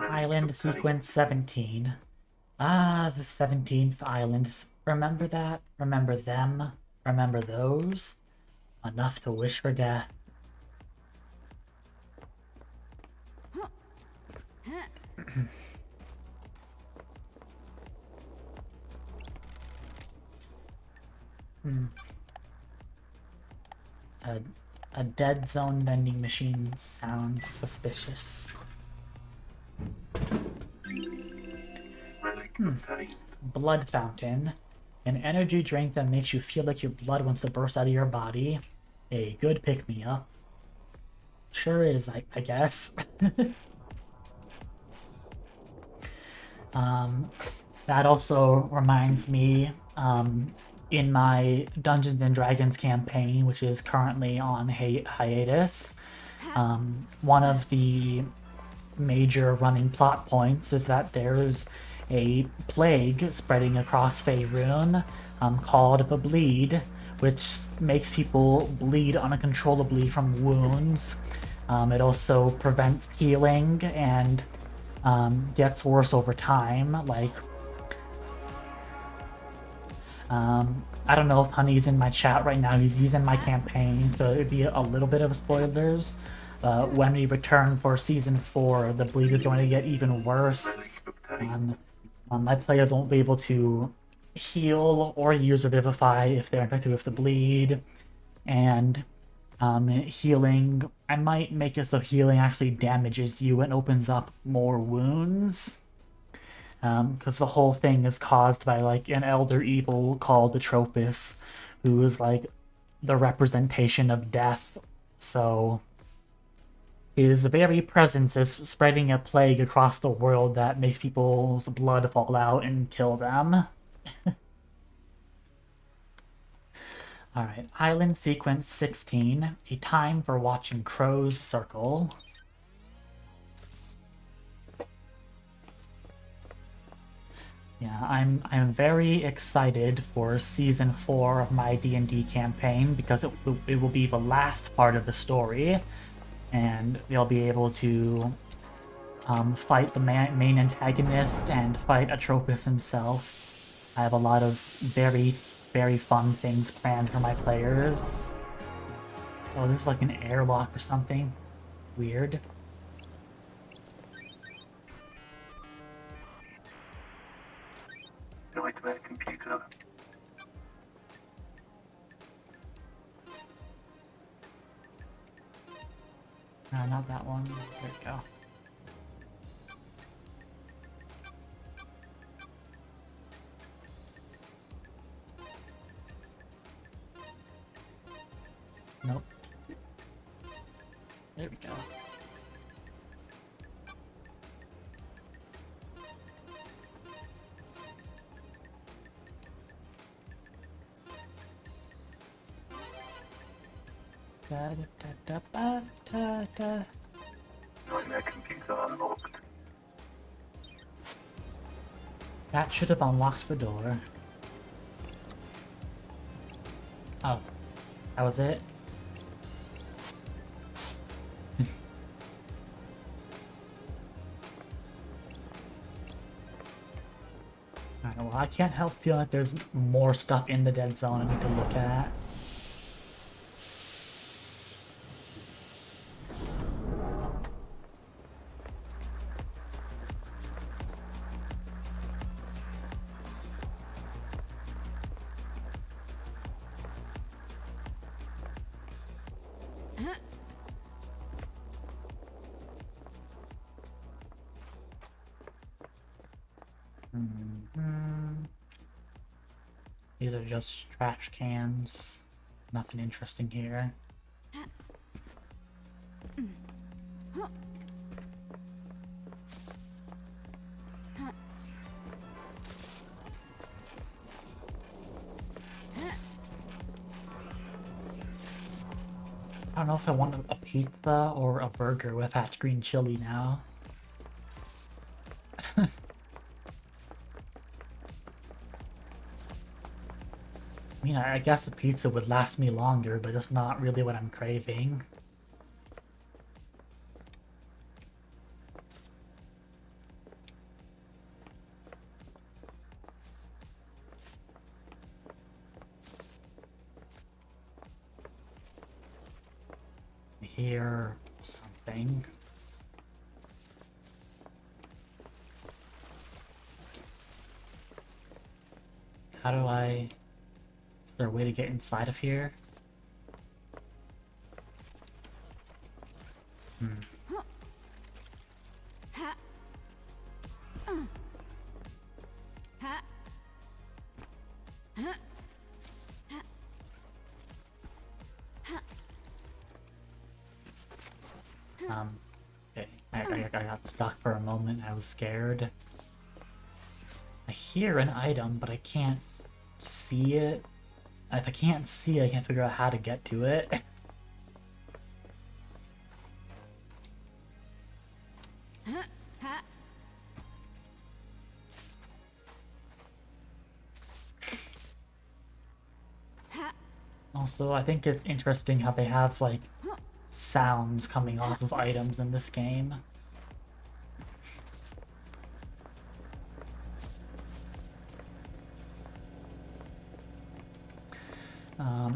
Island sequence 17. Ah, the 17th island. Remember that? Remember them? Remember those? Enough to wish for death. A dead zone vending machine sounds suspicious. Blood fountain. An energy drink that makes you feel like your blood wants to burst out of your body. A good pick-me-up. Sure is, I guess. That also reminds me, in my Dungeons and Dragons campaign, which is currently on hiatus, one of the major running plot points is that there's a plague spreading across Faerun called the Bleed, which makes people bleed uncontrollably from wounds. It also prevents healing and gets worse over time. Like, I don't know if Honey's in my chat right now. He's in my campaign, so it'd be a little bit of spoilers. When we return for Season 4, the bleed is going to get even worse. My players won't be able to heal or use Revivify if they're infected with the bleed. And healing, I might make it so healing actually damages you and opens up more wounds. Because the whole thing is caused by like an elder evil called Atropus, who is like the representation of death. So his very presence is spreading a plague across the world that makes people's blood fall out and kill them. Alright, Island Sequence 16, a time for watching Crow's Circle. Yeah, I'm very excited for Season 4 of my D&D campaign because it will be the last part of the story, and you'll be able to fight the main antagonist and fight Atropus himself. I have a lot of very, very fun things planned for my players. Oh, there's like an airlock or something. Weird. Nightmare computer. No, not that one. There we go. Nope. There we go. Nightmare computer unlocked. That should have unlocked the door. Oh, that was it? Alright, well, I can't help feeling like there's more stuff in the dead zone I need to look at. These are just trash cans. Nothing interesting here. I don't know if I want a pizza or a burger with that green chili now. I mean, I guess a pizza would last me longer, but it's not really what I'm craving. Here, something. How do I... Is there a way to get inside of here? Okay. I got stuck for a moment. I was scared. I hear an item, but I can't see it. If I can't see it, I can't figure out how to get to it. Also, I think it's interesting how they have, like, sounds coming off of items in this game.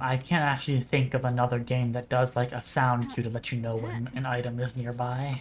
I can't actually think of another game that does, like, a sound cue to let you know when an item is nearby.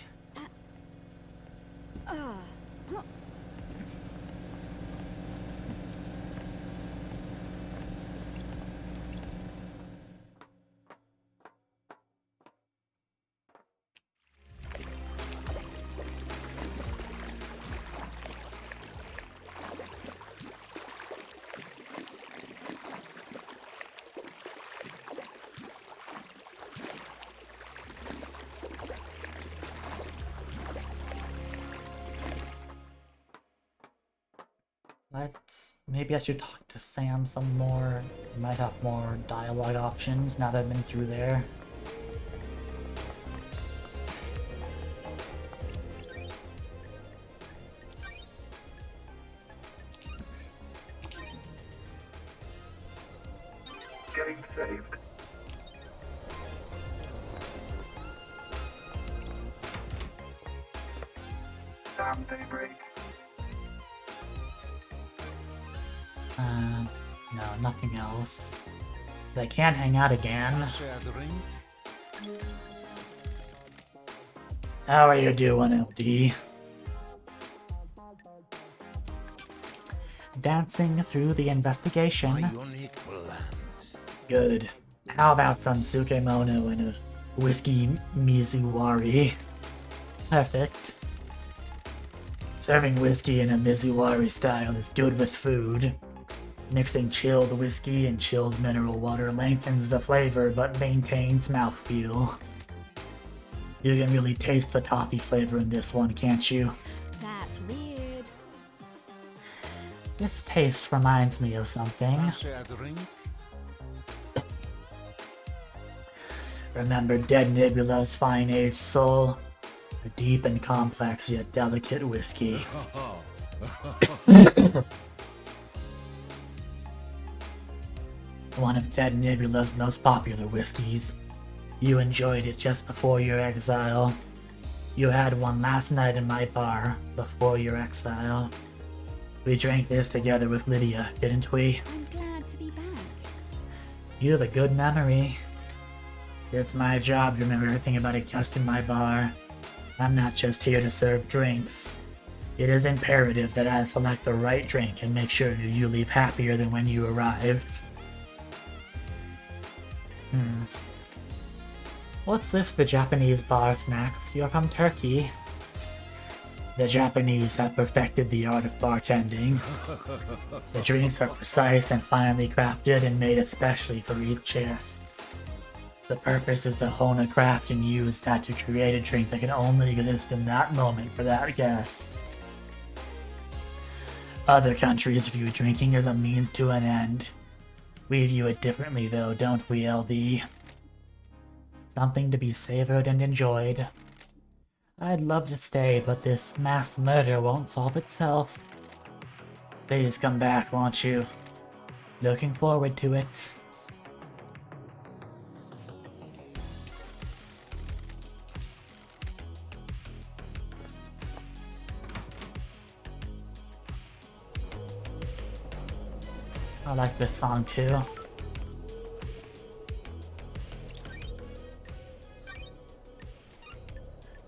Maybe I should talk to Sam some more. I might have more dialogue options now that I've been through there. Getting saved. Damn daybreak. No, nothing else. They can't hang out again. How are you doing, LD? Dancing through the investigation. Good. How about some sukemono and a whiskey mizuwari? Perfect. Serving whiskey in a mizuwari style is good with food. Mixing chilled whiskey and chilled mineral water lengthens the flavor but maintains mouthfeel. You can really taste the toffee flavor in this one, can't you? That's weird. This taste reminds me of something. Remember Dead Nebula's fine-aged soul? A deep and complex yet delicate whiskey. One of Dead Nebula's most popular whiskeys. You enjoyed it just before your exile. You had one last night in my bar, before your exile. We drank this together with Lydia, didn't we? I'm glad to be back. You have a good memory. It's my job to remember everything about a guest in my bar. I'm not just here to serve drinks. It is imperative that I select the right drink and make sure you leave happier than when you arrived. What's with the Japanese bar snacks? You're from Turkey. The Japanese have perfected the art of bartending. The drinks are precise and finely crafted and made especially for each guest. The purpose is to hone a craft and use that to create a drink that can only exist in that moment for that guest. Other countries view drinking as a means to an end. We view it differently though, don't we, LD? Something to be savored and enjoyed. I'd love to stay, but this mass murder won't solve itself. Please come back, won't you? Looking forward to it. I like this song too.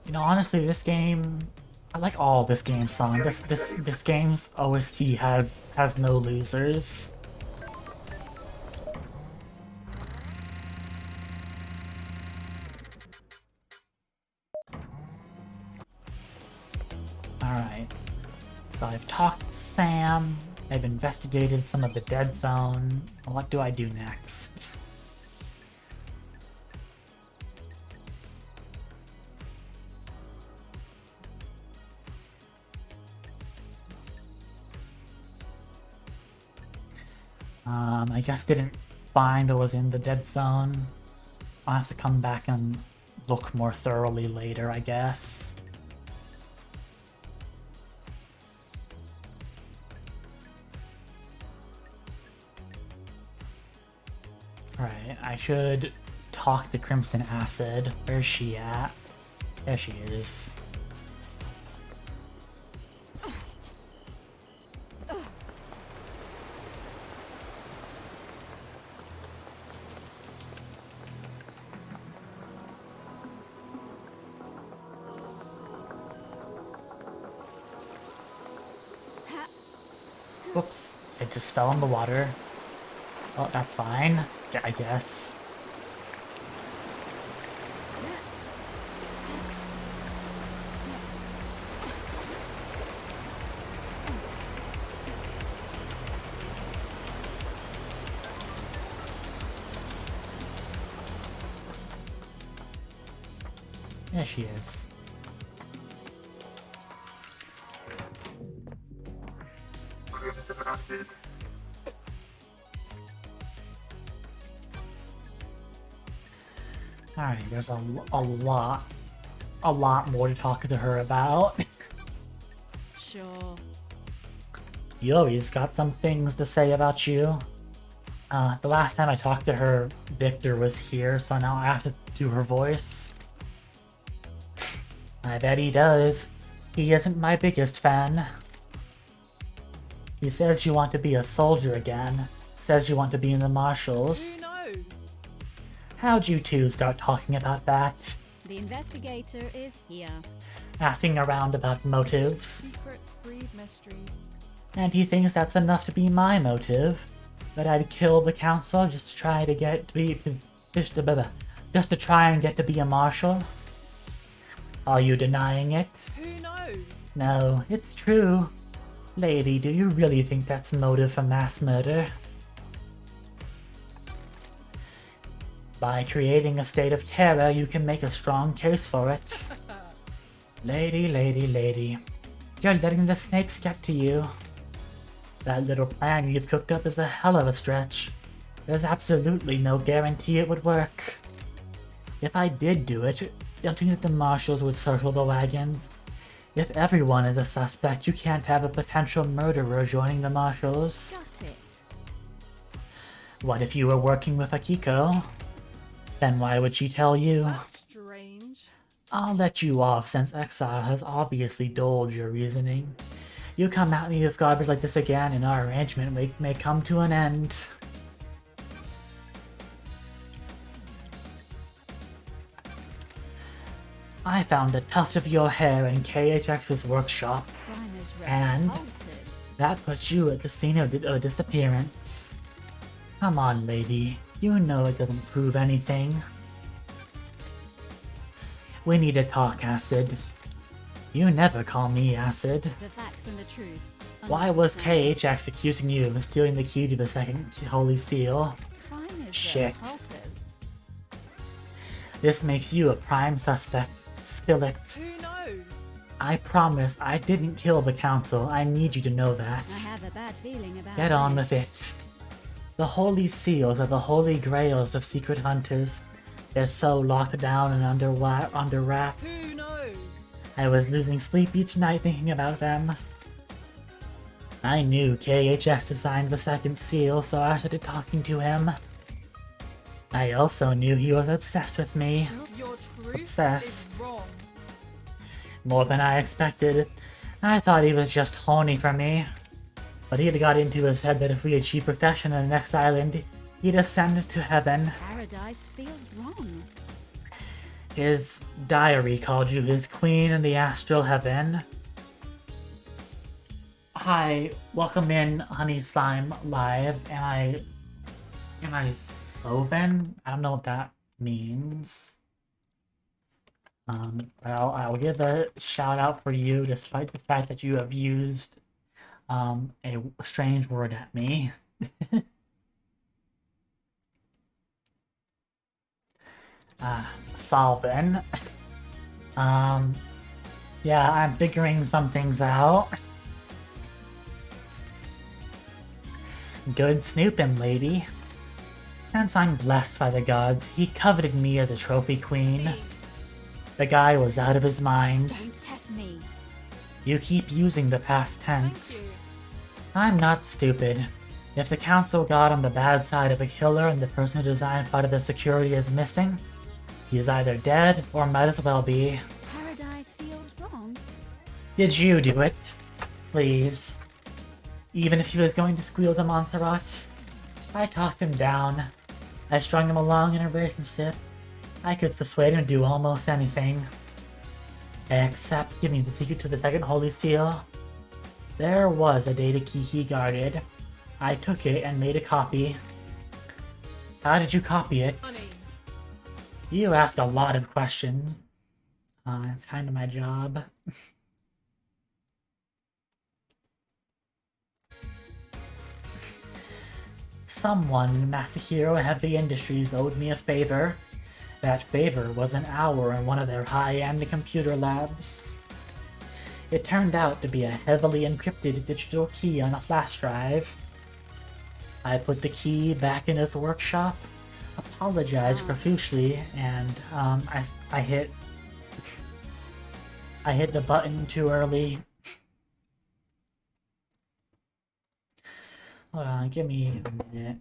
You know, honestly, this game, I like all this game's song. This game's OST has no losers. Alright. So I've talked to Sam, I've investigated some of the dead zone. What do I do next? I guess didn't find what was in the dead zone. I'll have to come back and look more thoroughly later, I guess. Alright, I should talk to Crimson Acid. Where's she at? There she is. Whoops, it just fell in the water. Oh, that's fine. Yeah, I guess. There she is. Crimson Acid. Alright, there's a lot more to talk to her about. Sure. Yuri's got some things to say about you. The last time I talked to her, Victor was here, so now I have to do her voice. I bet he does. He isn't my biggest fan. He says you want to be a soldier again. Says you want to be in the marshals. Who knows? How'd you two start talking about that? The investigator is here. Asking around about motives. Secrets breed mysteries. And he thinks that's enough to be my motive. That I'd kill the council just to try to get to be just to try and get to be a marshal. Are you denying it? Who knows? No, it's true. Lady, do you really think that's motive for mass murder? By creating a state of terror, you can make a strong case for it. Lady, lady, lady. You're letting the snakes get to you. That little plan you've cooked up is a hell of a stretch. There's absolutely no guarantee it would work. If I did do it, don't you think the marshals would circle the wagons? If everyone is a suspect, you can't have a potential murderer joining the marshals. Got it. What if you were working with Akiko? Then why would she tell you? That's strange. I'll let you off since Exile has obviously dulled your reasoning. You come at me with garbage like this again and our arrangement may come to an end. I found a tuft of your hair in KHX's workshop, Crime is And? repulsive. that puts you at the scene of a disappearance. Come on, lady, you know it doesn't prove anything. We need to talk, Acid. You never call me Acid. The facts and the truth. Why was KHX accusing you of stealing the key to the second Holy Seal? Crime is Shit. impulsive. This makes you a prime suspect, Spillick. Who knows? I promise I didn't kill the council. I need you to know that. I have a bad feeling about Get on this. with it. The Holy Seals are the holy grails of secret hunters. They're so locked down and under wrap. Who knows? I was losing sleep each night thinking about them. I knew KHX designed the second seal, so I started talking to him. I also knew he was obsessed with me. Your truth Obsessed. is wrong. More than I expected. I thought he was just horny for me. But he had got into his head that if we achieved perfection on the next island, he'd ascend to heaven. Paradise feels wrong. His diary called you his queen in the astral heaven. Hi, welcome in Honey Slime Live. Am I Sloven? I don't know what that means. I'll give a shout out for you despite the fact that you have used a strange word at me. Solvin. Yeah, I'm figuring some things out. Good snooping, lady. Since I'm blessed by the gods, he coveted me as a trophy queen. The guy was out of his mind. Don't test me. You keep using the past tense. Thank you. I'm not stupid. If the council got on the bad side of a killer and the person who designed part of the security is missing, he is either dead or might as well be. Paradise feels wrong. Did you do it? Please. Even if he was going to squeal to Montserrat? I talked him down. I strung him along in a relationship. I could persuade him to do almost anything. Except give me the secret to the second Holy Seal. There was a data key he guarded. I took it and made a copy. How did you copy it? Honey. You ask a lot of questions. It's kind of my job. Someone in Masahiro Heavy Industries owed me a favor. That favor was an hour in one of their high-end computer labs. It turned out to be a heavily encrypted digital key on a flash drive. I put the key back in his workshop, apologized profusely, and I hit the button too early. Hold on, give me a minute.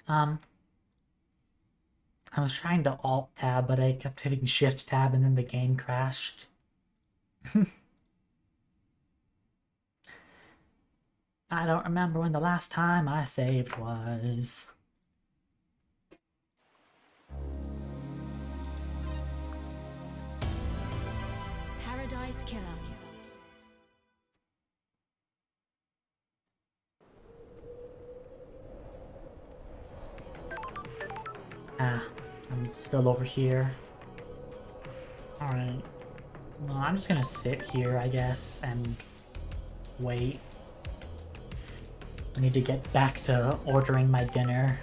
Um, I was trying to alt tab, but I kept hitting shift tab and then the game crashed. I don't remember when the last time I saved was. Paradise Killer. Ah, I'm still over here. Alright. Well, I'm just gonna sit here, I guess, and wait. I need to get back to ordering my dinner.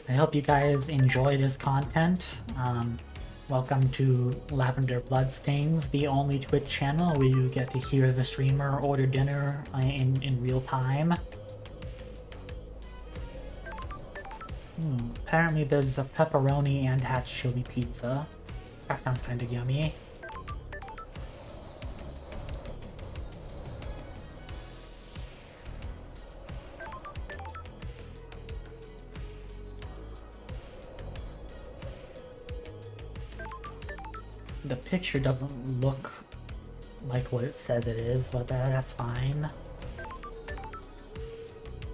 I hope you guys enjoy this content. Welcome to Lavender Bloodstains, the only Twitch channel where you get to hear the streamer order dinner in real time. Apparently there's a pepperoni and hatch chili pizza. That sounds kind of yummy. The picture doesn't look like what it says it is, but that's fine.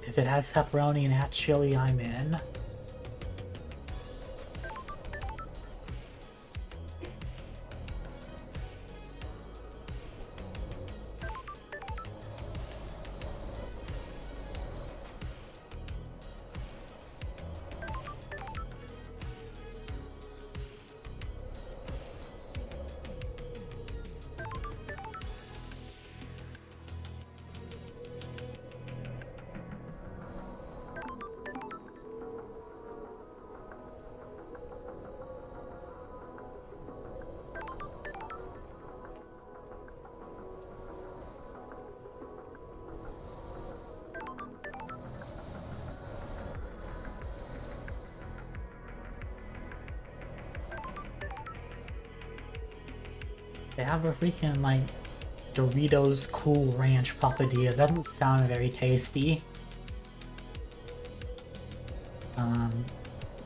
If it has pepperoni and hatch chili, I'm in. They have a freaking, like, Doritos Cool Ranch papadilla. That doesn't sound very tasty.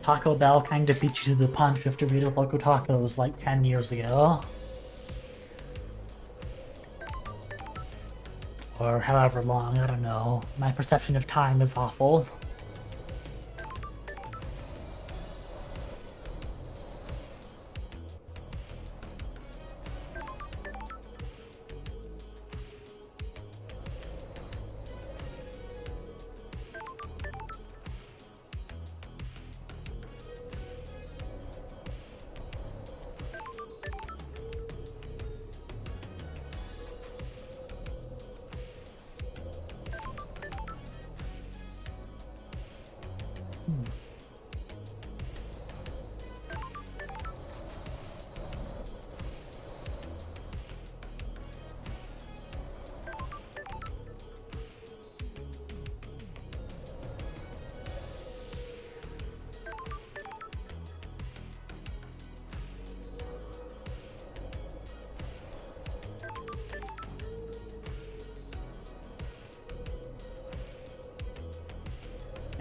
Taco Bell kind of beat you to the punch with Doritos Loco Tacos like 10 years ago. Or however long, I don't know. My perception of time is awful.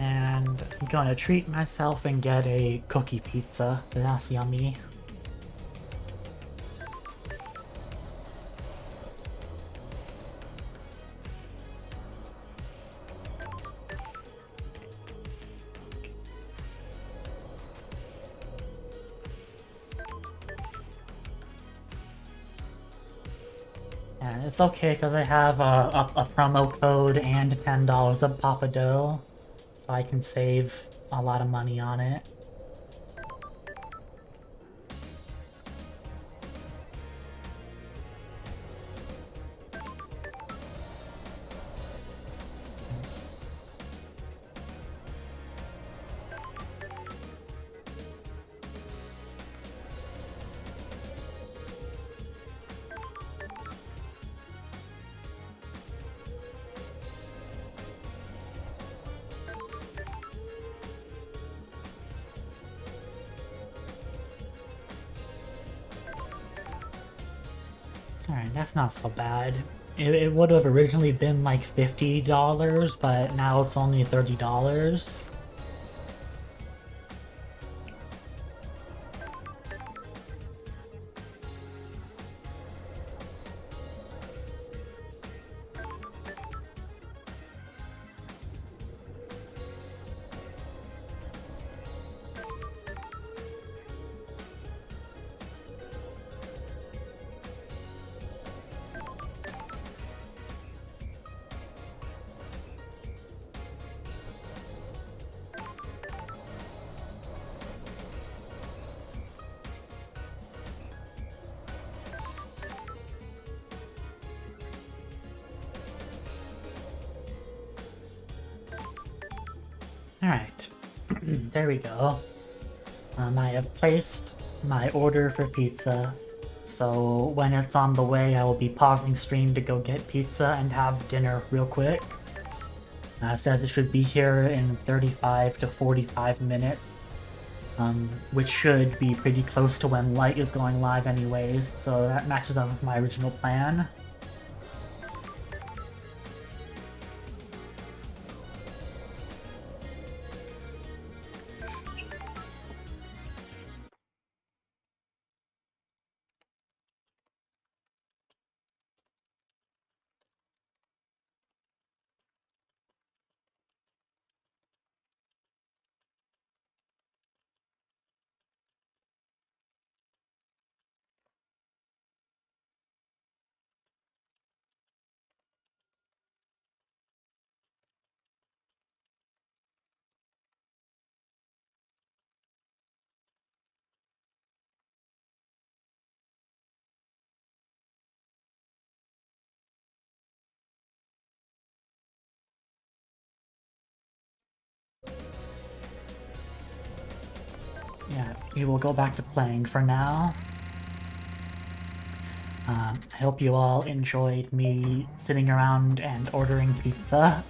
And I'm gonna treat myself and get a cookie pizza. That's yummy. And it's okay because I have a promo code and $10 of Papa Dough, so I can save a lot of money on it. Oops. Alright, that's not so bad. It would have originally been like $50, but now it's only $30. Alright, there we go. I have placed my order for pizza, so when it's on the way I will be pausing stream to go get pizza and have dinner real quick. It says it should be here in 35 to 45 minutes, which should be pretty close to when Light is going live anyways, so that matches up with my original plan. Yeah, we will go back to playing for now. I hope you all enjoyed me sitting around and ordering pizza.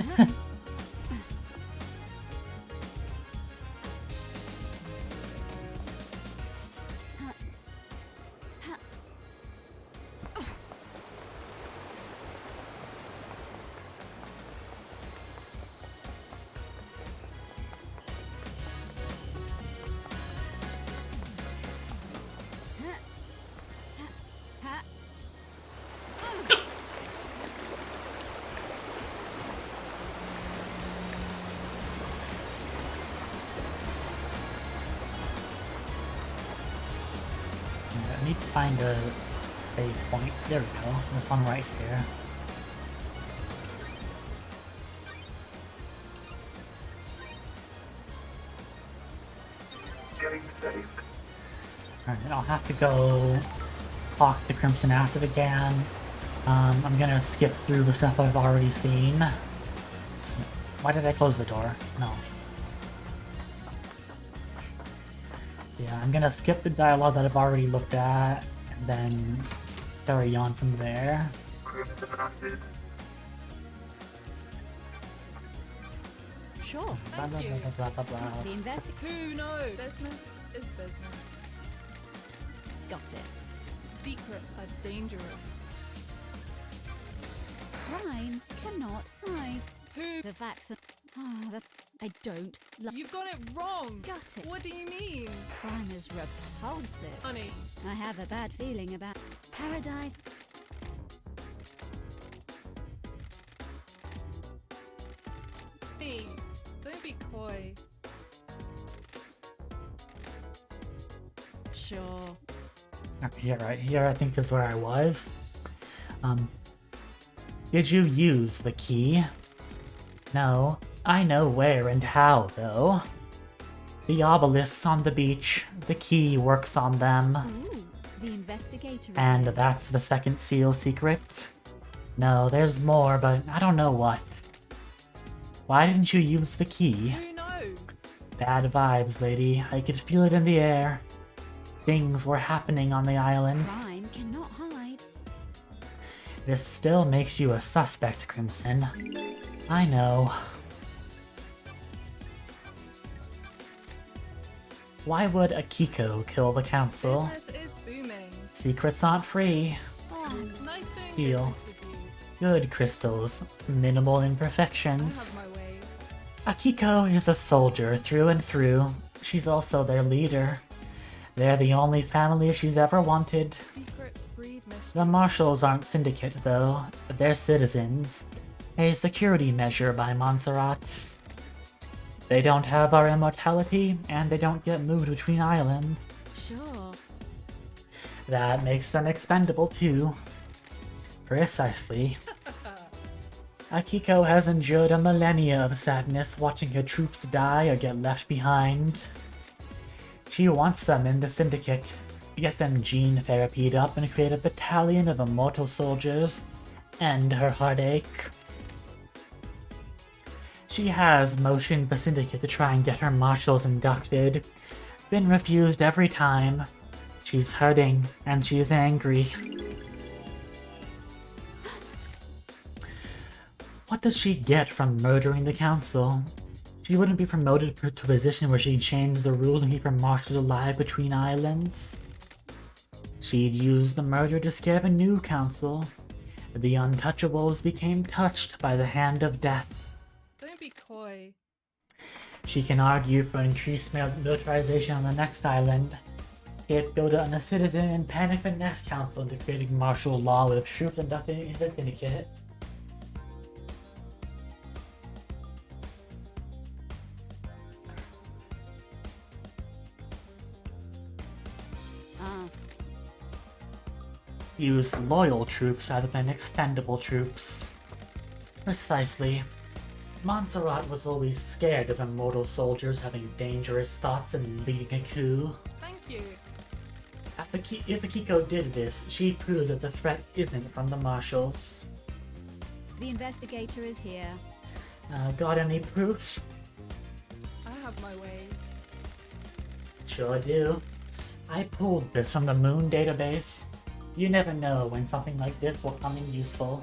I need to find a save point. There we go. There's one right here. Getting safe. Alright, I'll have to go talk to Crimson Acid again. I'm gonna skip through the stuff I've already seen. Why did I close the door? No. So yeah, I'm gonna skip the dialogue that I've already looked at, and then carry on from there. Crimson Acid. Sure. Blah, Thank blah, you. blah, blah, blah, blah, blah. The Who knows? Business is business. got it. Secrets are dangerous. Crime cannot hide. Who? The facts are... I don't like... You've got it wrong. Got it. What do you mean? Crime is repulsive. Honey, I have a bad feeling about... Paradise... me. Don't be coy. Sure. Okay, yeah, right here I think is where I was. Did you use the key? No, I know where and how, though. The obelisks on the beach, the key works on them. Ooh, the investigator... is And there. that's the second seal secret? No, there's more, but I don't know what. Why didn't you use the key? Who knows? Bad vibes, lady. I could feel it in the air. Things were happening on the island. Crime cannot hide. This still makes you a suspect, Crimson. I know. Why would Akiko kill the council? Business is booming. Secrets aren't free. Oh, Nice doing Deal. business with you. Good crystals, minimal I have imperfections. my way. Akiko is a soldier through and through. She's also their leader. They're the only family she's ever wanted. Secrets breed mystery. The Marshals aren't syndicate, though. They're citizens. A security measure by Montserrat. They don't have our immortality, and they don't get moved between islands. Sure. That makes them expendable, too. Precisely. Akiko has endured a millennia of sadness watching her troops die or get left behind. She wants them in the Syndicate, get them gene therapied up and create a battalion of immortal soldiers, end her heartache. She has motioned the Syndicate to try and get her marshals inducted, been refused every time. She's hurting, and she's angry. What does she get from murdering the council? She wouldn't be promoted to a position where she'd change the rules and keep her marshals alive between islands. She'd use the murder to scare the new council. The untouchables became touched by the hand of death. Don't be coy. She can argue for increased militarization on the next island. Scapegoat on a citizen and panic the next council into creating martial law with troops inducted into the syndicate. Use loyal troops rather than expendable troops. Precisely. Montserrat was always scared of immortal soldiers having dangerous thoughts and leading a coup. Thank you. If Akiko did this, she proves that the threat isn't from the Marshals. The investigator is here. Got any proof? I have my way. Sure do. I pulled this from the Moon database. You never know when something like this will come in useful.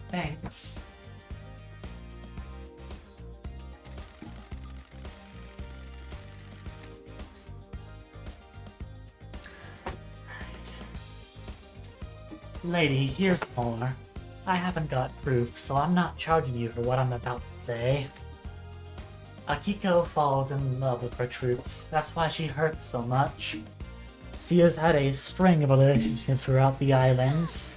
Thanks. Lady, here's more. I haven't got proof, so I'm not charging you for what I'm about to say. Akiko falls in love with her troops. That's why she hurts so much. She has had a string of relationships throughout the islands.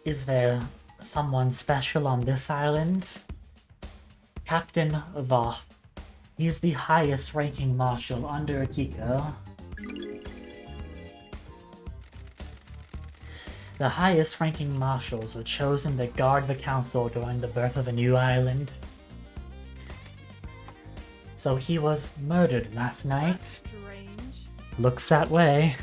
Is there someone special on this island? Captain Voth. He's the highest ranking marshal under Akiko. The highest ranking marshals are chosen to guard the council during the birth of a new island. So he was murdered last night. That's strange. Looks that way.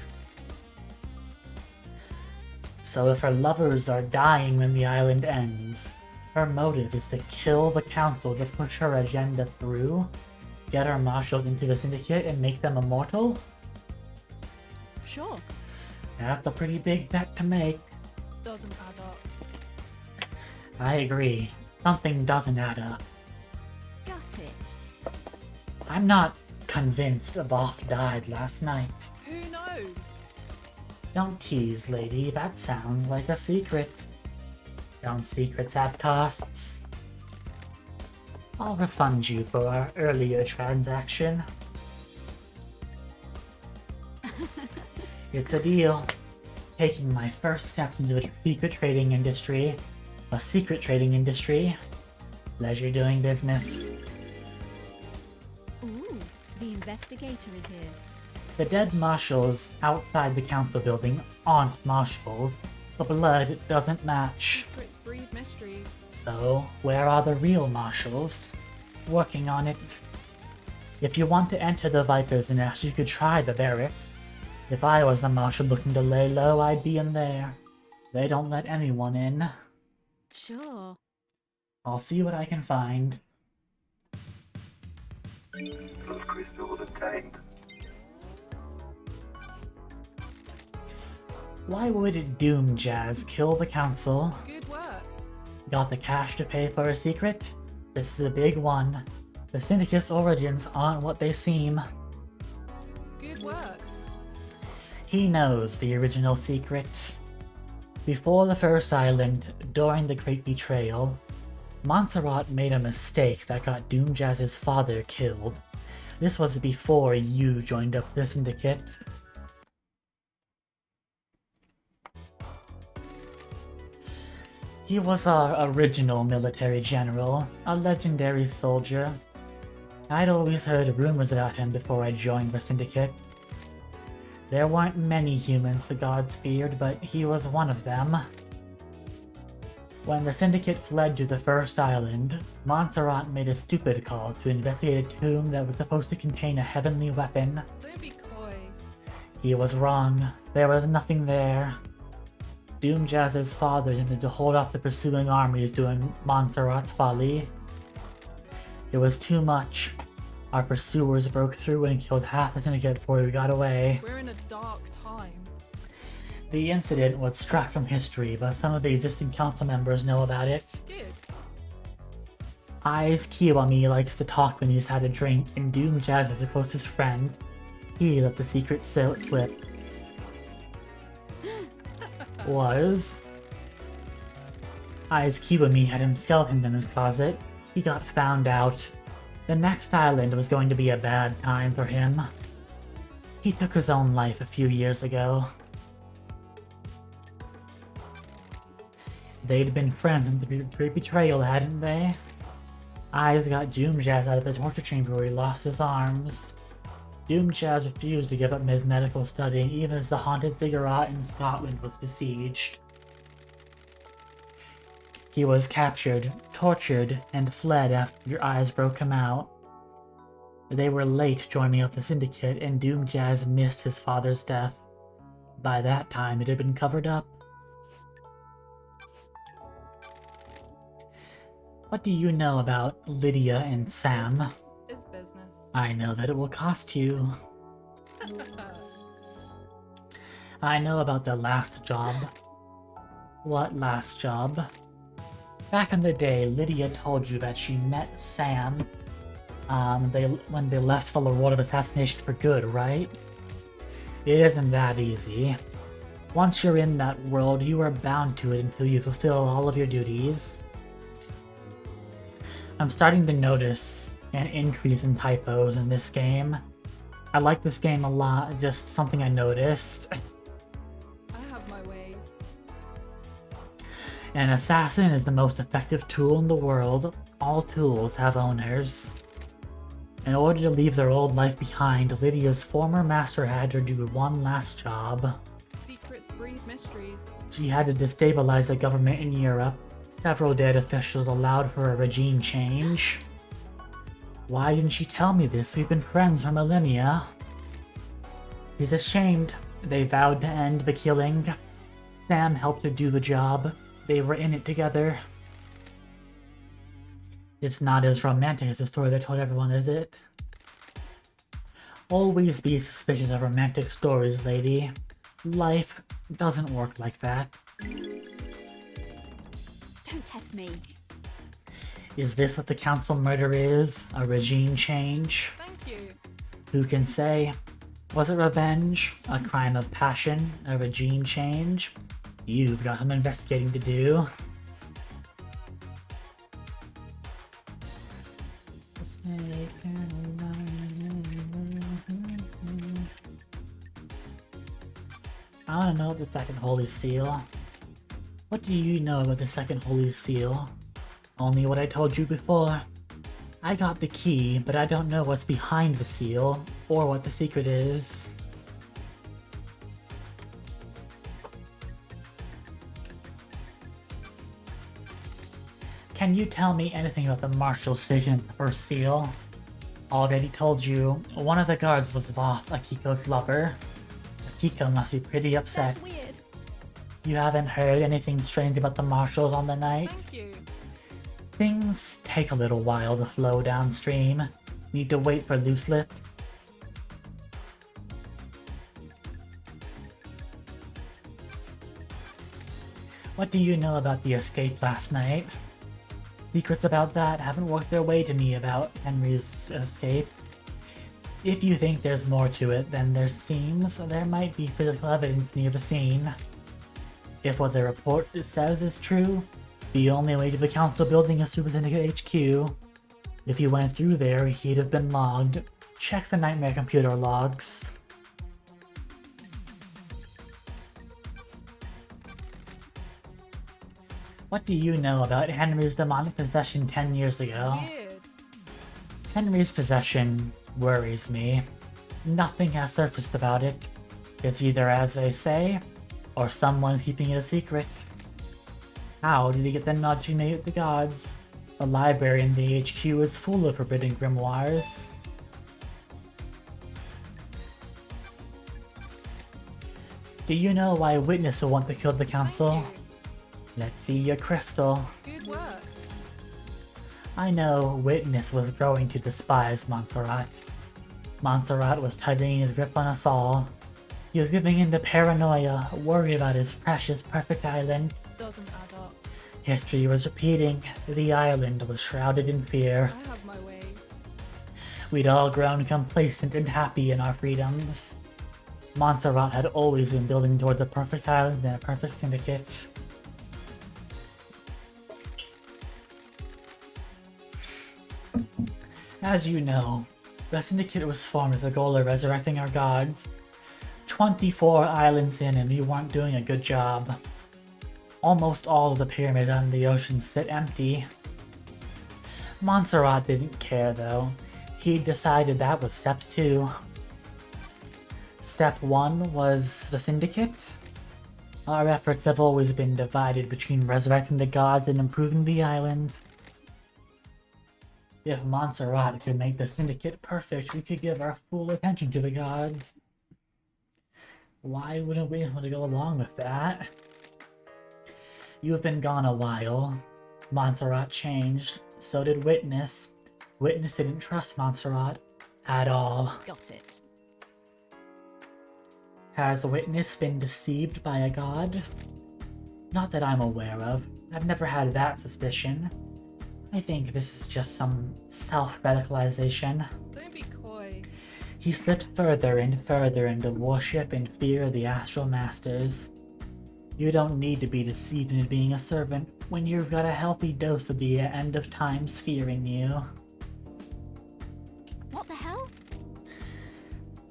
So if her lovers are dying when the island ends, her motive is to kill the council to push her agenda through, get her marshals into the syndicate, and make them immortal? Sure. That's a pretty big bet to make. Doesn't add up. I agree. Something doesn't add up. Got it. I'm not convinced Voth died last night. Who knows? Don't tease, lady. That sounds like a secret. Don't secrets have costs? I'll refund you for our earlier transaction. It's a deal. Taking my first steps into the secret trading industry. A secret trading industry. Pleasure doing business. Ooh, the investigator is here. The dead marshals outside the council building aren't marshals. The blood doesn't match. Secrets breed mysteries. So, where are the real marshals? Working on it. If you want to enter the Viper's Nest, you could try the barracks. If I was a marshal looking to lay low, I'd be in there. They don't let anyone in. Sure. I'll see what I can find. Those crystals obtained. Why would Doom Jazz kill the council? Good work. Got the cash to pay for a secret? This is a big one. The Syndicate's origins aren't what they seem. work? He knows the original secret. Before the first island, during the Great Betrayal, Montserrat made a mistake that got Doomjazz's father killed. This was before you joined up the Syndicate. He was our original military general, a legendary soldier. I'd always heard rumors about him before I joined the Syndicate. There weren't many humans the gods feared, but he was one of them. When the Syndicate fled to the first island, Montserrat made a stupid call to investigate a tomb that was supposed to contain a heavenly weapon. Don't be coy. He was wrong. There was nothing there. Doomjazz's father needed to hold off the pursuing armies during Montserrat's folly. It was too much. Our pursuers broke through and killed half the Syndicate before we got away. We're in a dark time. The incident was struck from history, but some of the existing council members know about it. Good. Eyes Kiwami likes to talk when he's had a drink, and Doomjazz was his closest friend. He let the secret slip. Eyes Kiwami had him skeletons in his closet. He got found out. The next island was going to be a bad time for him. He took his own life a few years ago. They'd been friends in the Great Betrayal, hadn't they? Eyes got Doomjazz out of the torture chamber where he lost his arms. Doomjazz refused to give up his medical study, even as the haunted ziggurat in Scotland was besieged. He was captured, tortured, and fled after your eyes broke him out. They were late joining up the Syndicate, and Doomjazz missed his father's death. By that time, it had been covered up. What do you know about Lydia and Sam? It's business. I know that it will cost you. I know about the last job. What last job? Back in the day, Lydia told you that she met Sam when they left the world of assassination for good, right? It isn't that easy. Once you're in that world, you are bound to it until you fulfill all of your duties. I'm starting to notice an increase in typos in this game. I like this game a lot, just something I noticed. I have my ways. An assassin is the most effective tool in the world. All tools have owners. In order to leave their old life behind, Lydia's former master had her do one last job. Secrets breed mysteries. She had to destabilize the government in Europe. Several dead officials allowed for a regime change. Why didn't she tell me this? We've been friends for millennia. He's ashamed. They vowed to end the killing. Sam helped her do the job. They were in it together. It's not as romantic as the story they told everyone, is it? Always be suspicious of romantic stories, lady. Life doesn't work like that. Don't test me. Is this what the council murder is? A regime change? Thank you. Who can say? Was it revenge? A crime of passion? A regime change? You've got some investigating to do. I want to know the second Holy Seal. What do you know about the second Holy Seal? Only what I told you before. I got the key, but I don't know what's behind the seal, or what the secret is. Can you tell me anything about the Marshal station at the first seal? Already told you, one of the guards was Voth, Akiko's lover. Akiko must be pretty upset. That's weird. You haven't heard anything strange about the Marshals on the night? Thank you. Things take a little while to flow downstream. Need to wait for loose lips. What do you know about the escape last night? Secrets about that haven't worked their way to me about Henry's escape. If you think there's more to it than there seems, there might be physical evidence near the scene. If what the report says is true, the only way to the council building is through the Syndicate HQ. If you went through there, he'd have been logged. Check the Nightmare computer logs. What do you know about Henry's demonic possession 10 years ago? Weird. Henry's possession worries me. Nothing has surfaced about it. It's either as they say, or someone keeping it a secret. How did he get the nod to unite the gods? The library in the HQ is full of forbidden grimoires. Do you know why Witness will want to kill the council? Thank Let's see your crystal. you. Good work. I know Witness was growing to despise Montserrat. Montserrat was tightening his grip on us all. He was giving in to paranoia, worried about his precious perfect island. Doesn't add up. History was repeating. The island was shrouded in fear. I have my way. We'd all grown complacent and happy in our freedoms. Montserrat had always been building toward the perfect island and a perfect syndicate. As you know, the syndicate was formed with the goal of resurrecting our gods. 24 islands in and we weren't doing a good job. Almost all of the pyramid on the ocean sit empty. Montserrat didn't care though. He decided that was step 2. Step 1 was the syndicate. Our efforts have always been divided between resurrecting the gods and improving the islands. If Montserrat could make the syndicate perfect, we could give our full attention to the gods. Why wouldn't we want to go along with that? You've been gone a while. Montserrat changed. So did Witness. Witness didn't trust Montserrat at all. Got it. Has Witness been deceived by a god? Not that I'm aware of. I've never had that suspicion. I think this is just some self-radicalization. Don't be coy. He slipped further and further into worship and fear of the Astral Masters. You don't need to be deceived into being a servant when you've got a healthy dose of the end of times fearing you. What the hell?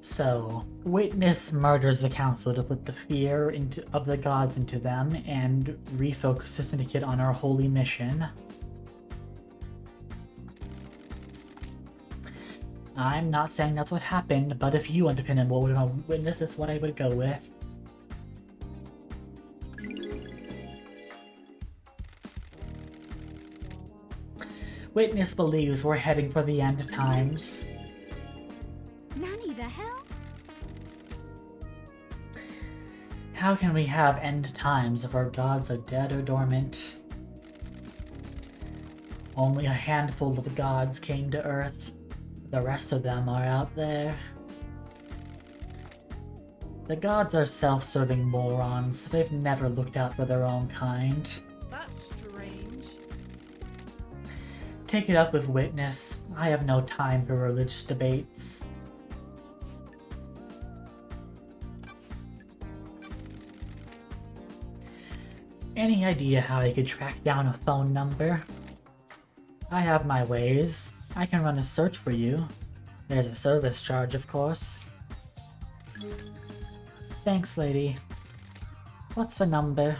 So, Witness murders the council to put the fear of the gods into them and refocus the syndicate on our holy mission. I'm not saying that's what happened, but if you want to pin him over on Witness, that's what I would go with. Witness believes we're heading for the end of times. Nanny, the hell? How can we have end times if our gods are dead or dormant? Only a handful of the gods came to Earth. The rest of them are out there. The gods are self-serving morons. They've never looked out for their own kind. That's strange. Take it up with Witness. I have no time for religious debates. Any idea how I could track down a phone number? I have my ways. I can run a search for you. There's a service charge, of course. Thanks, lady. What's the number?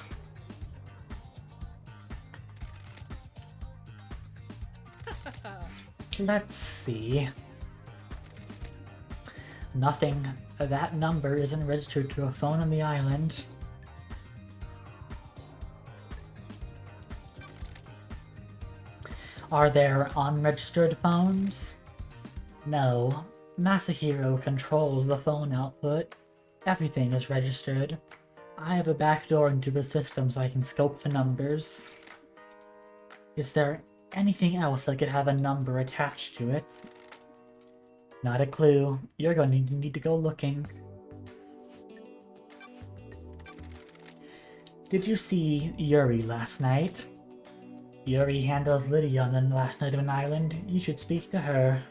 Let's see. Nothing. That number isn't registered to a phone on the island. Are there unregistered phones? No. Masahiro controls the phone output. Everything is registered. I have a backdoor into the system so I can scope the numbers. Is there anything else that could have a number attached to it? Not a clue. You're going to need to go looking. Did you see Yuri last night? Yuri handles Lydia on the last night of an island. You should speak to her.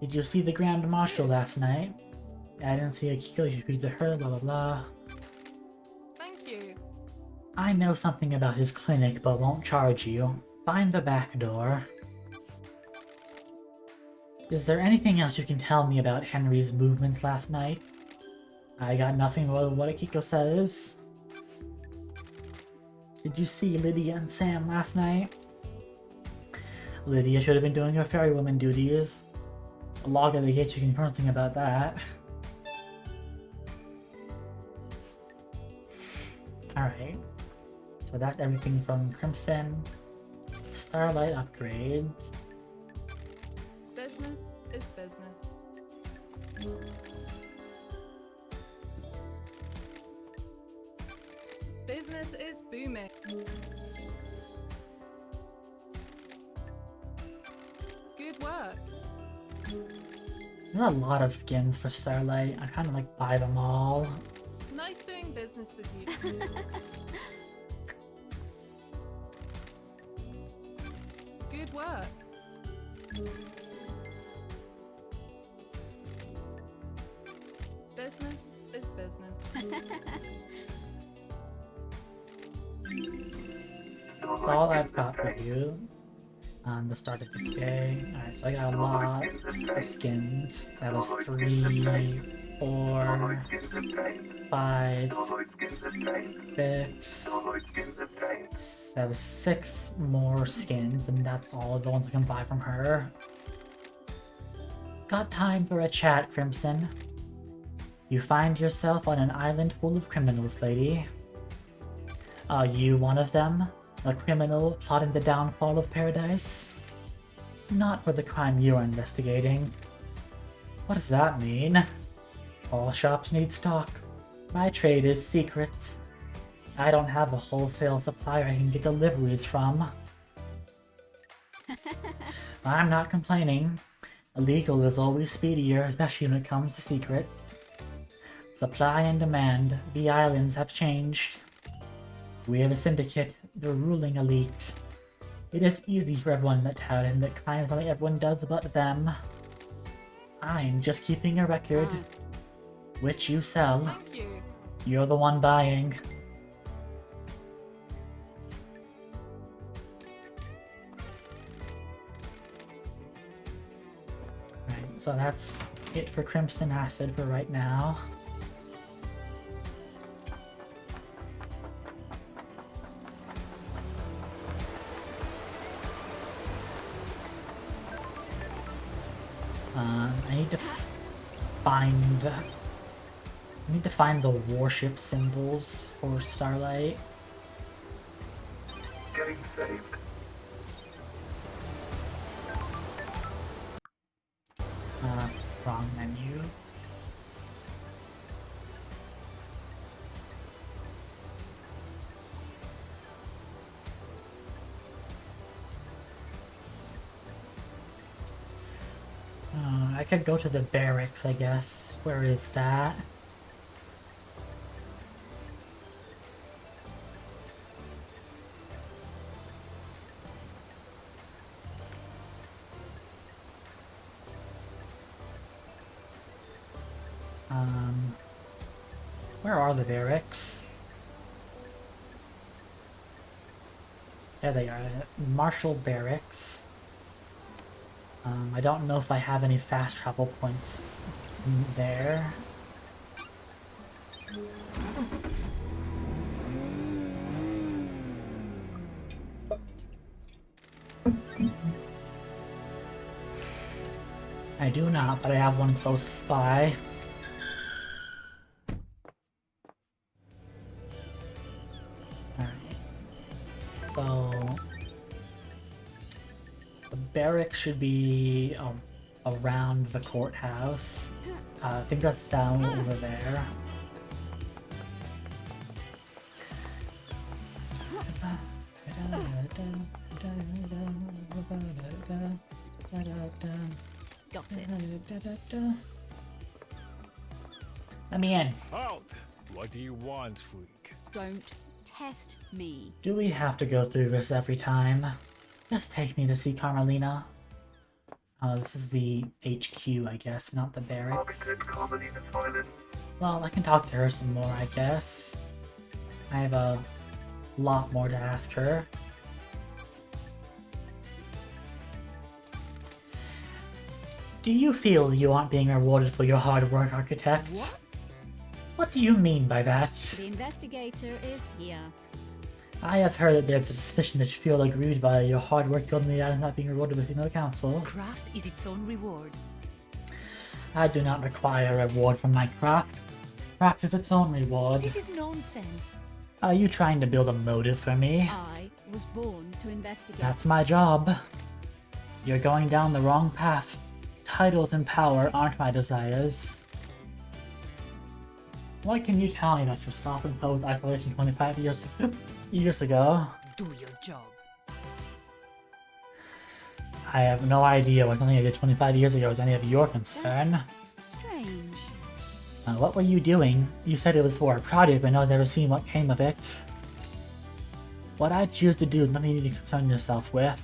Did you see the Grand Marshal last night? I didn't see a kill, you speak to her, blah blah blah. Thank you. I know something about his clinic, but won't charge you. Find the back door. Is there anything else you can tell me about Henry's movements last night? I got nothing more than what Akiko says. Did you see Lydia and Sam last night? Lydia should have been doing her ferrywoman duties. A log at the gate, you can confirm nothing about that. Alright. So that's everything from Crimson. Starlight upgrades. Business is business. Business is booming. Good work. There's a lot of skins for Starlight. I kind of like buy them all. Nice doing business with you. Good work. Business is business. That's all I've got for you on the start of the day. Alright, so I got a lot of skins. That was 3, 4, 5, 6. That was 6 more skins, and that's all the ones I can buy from her. Got time for a chat, Crimson? You find yourself on an island full of criminals, lady. Are you one of them? A criminal plotting the downfall of paradise? Not for the crime you're investigating. What does that mean? All shops need stock. My trade is secrets. I don't have a wholesale supplier I can get deliveries from. I'm not complaining. Illegal is always speedier, especially when it comes to secrets. Supply and demand. The islands have changed. We have a syndicate, the ruling elite. It is easy for everyone to tell him that crime is something everyone does but them. I'm just keeping a record. Which you sell. Thank you. You're the one buying. Right, so that's it for Crimson Acid for right now. I need to find the warship symbols for Starlight. Getting saved. Wrong menu. I could go to the barracks, I guess. Where is that? Where are the barracks? There they are. Marshall Barracks. I don't know if I have any fast travel points there. I do not, but I have one close by. Alright. So... the barracks should be around the courthouse. I think that's down over there. Got it. Let me in. Halt! What do you want, freak? Don't test me. Do we have to go through this every time? Just take me to see Carmelina. This is the HQ, I guess, not the barracks. Architect Carmelina Silent. Well, I can talk to her some more, I guess. I have a lot more to ask her. Do you feel you aren't being rewarded for your hard work, Architect? What? What do you mean by that? The investigator is here. I have heard that there's a suspicion that you feel aggrieved by your hard work building the island not being rewarded within the council. Craft is its own reward. I do not require a reward from my craft. Craft is its own reward. This is nonsense. Are you trying to build a motive for me? I was born to investigate. That's my job. You're going down the wrong path. Titles and power aren't my desires. What can you tell me about your self-imposed isolation 25 years ago? Do your job. I have no idea what something I did 25 years ago is any of your concern. Strange. What were you doing? You said it was for a project, but no one's ever seen what came of it. What I choose to do is nothing you need to concern yourself with.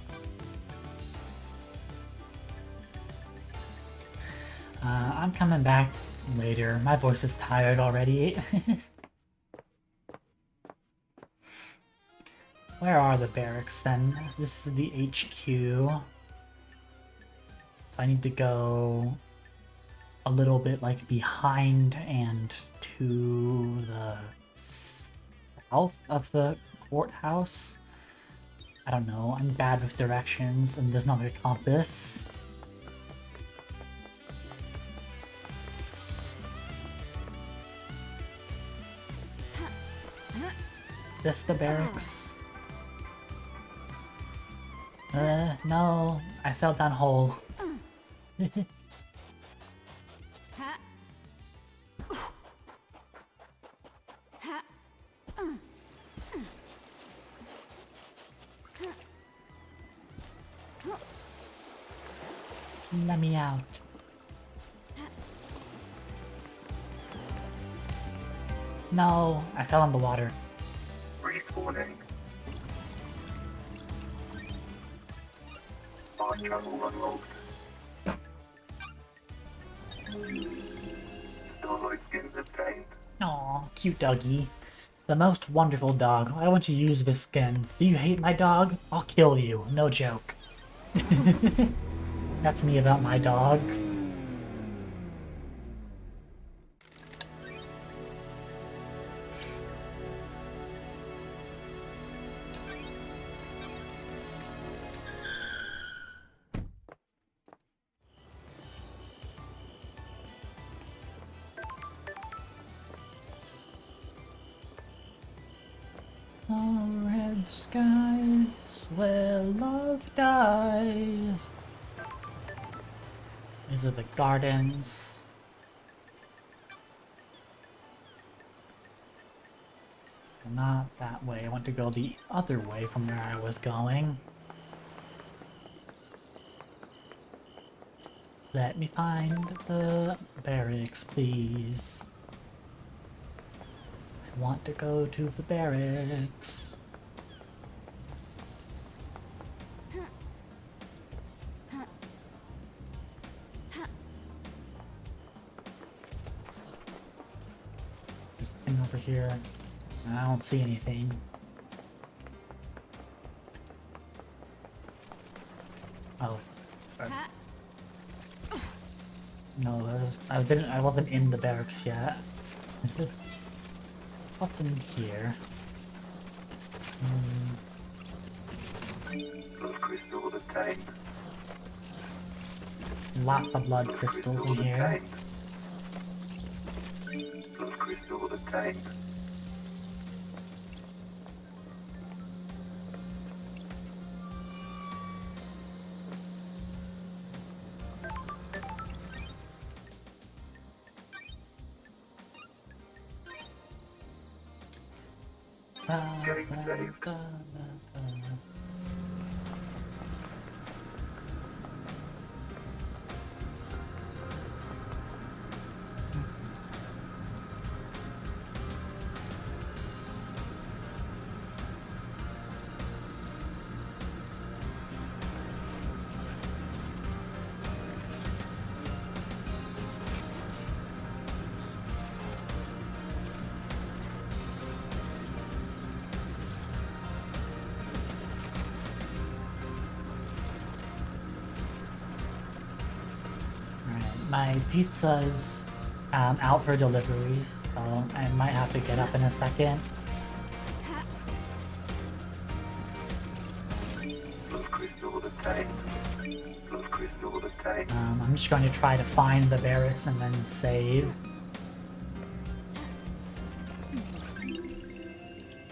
I'm coming back later. My voice is tired already. Where are the barracks then? This is the HQ. So I need to go a little bit like behind and to the south of the courthouse. I don't know, I'm bad with directions and there's not a compass. This the barracks? No, I fell down hole. Ha. Ha. Let me out. No, I fell in the water. Respawning. Fast travel unlocked. Starlight skins obtained. Aw, cute doggy. The most wonderful dog. Why won't you use this skin? Do you hate my dog? I'll kill you. No joke. That's me about my dogs. Oh, red skies where love dies. These are the gardens. So not that way. I want to go the other way from where I was going. Let me find the barracks, please. I want to go to the barracks. This thing over here. I don't see anything. Oh. Ha. No, I wasn't in the barracks yet. What's in here? Blood crystal obtained. Lots of blood crystals in here. Blood crystal obtained. Game saved. my pizza's out for delivery, so I might have to get up in a second. Plus crystal the tank. Plus crystal the tank. I'm just going to try to find the barracks and then save.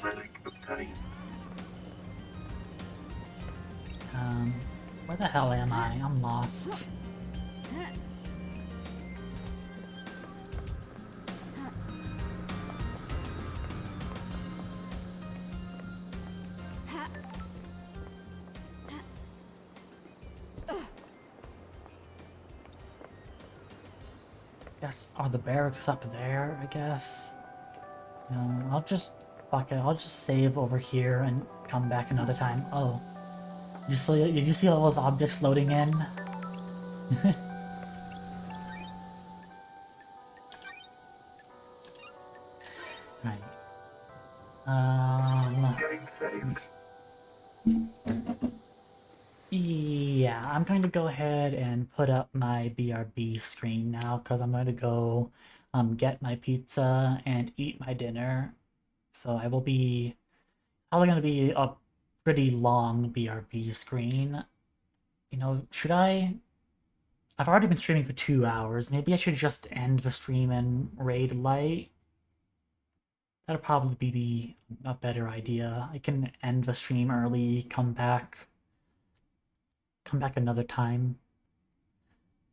Relic obtained. Where the hell am I? I'm lost. Guess, are the barracks up there, I guess? No, I'll just, fuck it, I'll just save over here and come back another time. Oh. Did you see all those objects loading in? Right. Game saved. Yeah, I'm going to go ahead and put up my BRB screen now because I'm going to go get my pizza and eat my dinner. So I will be probably going to be a pretty long BRB screen. You know, should I? I've already been streaming for 2 hours. Maybe I should just end the stream and raid light. That'll probably be a better idea. I can end the stream early, come back another time.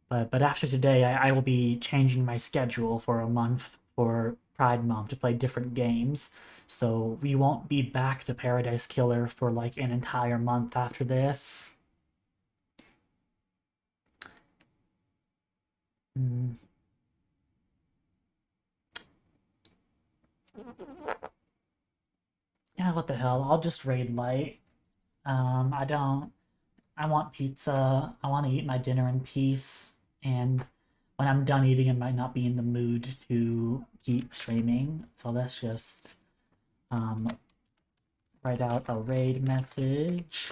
But after today, I will be changing my schedule for a month for Pride Month to play different games. So we won't be back to Paradise Killer for like an entire month after this. Yeah, what the hell? I'll just raid light. I want pizza. I want to eat my dinner in peace. And when I'm done eating, I might not be in the mood to keep streaming. So let's just write out a raid message.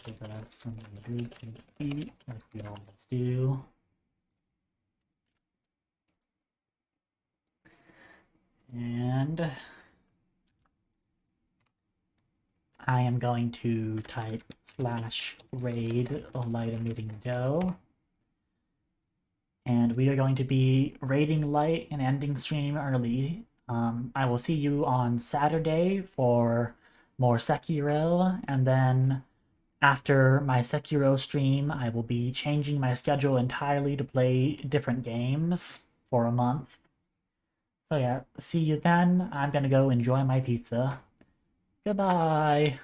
Give us some we can eat, like we always do. And I am going to type /raid light emitting doe. And we are going to be raiding light and ending stream early. I will see you on Saturday for more Sekiro, and then after my Sekiro stream, I will be changing my schedule entirely to play different games for a month. So yeah, see you then. I'm gonna go enjoy my pizza. Goodbye!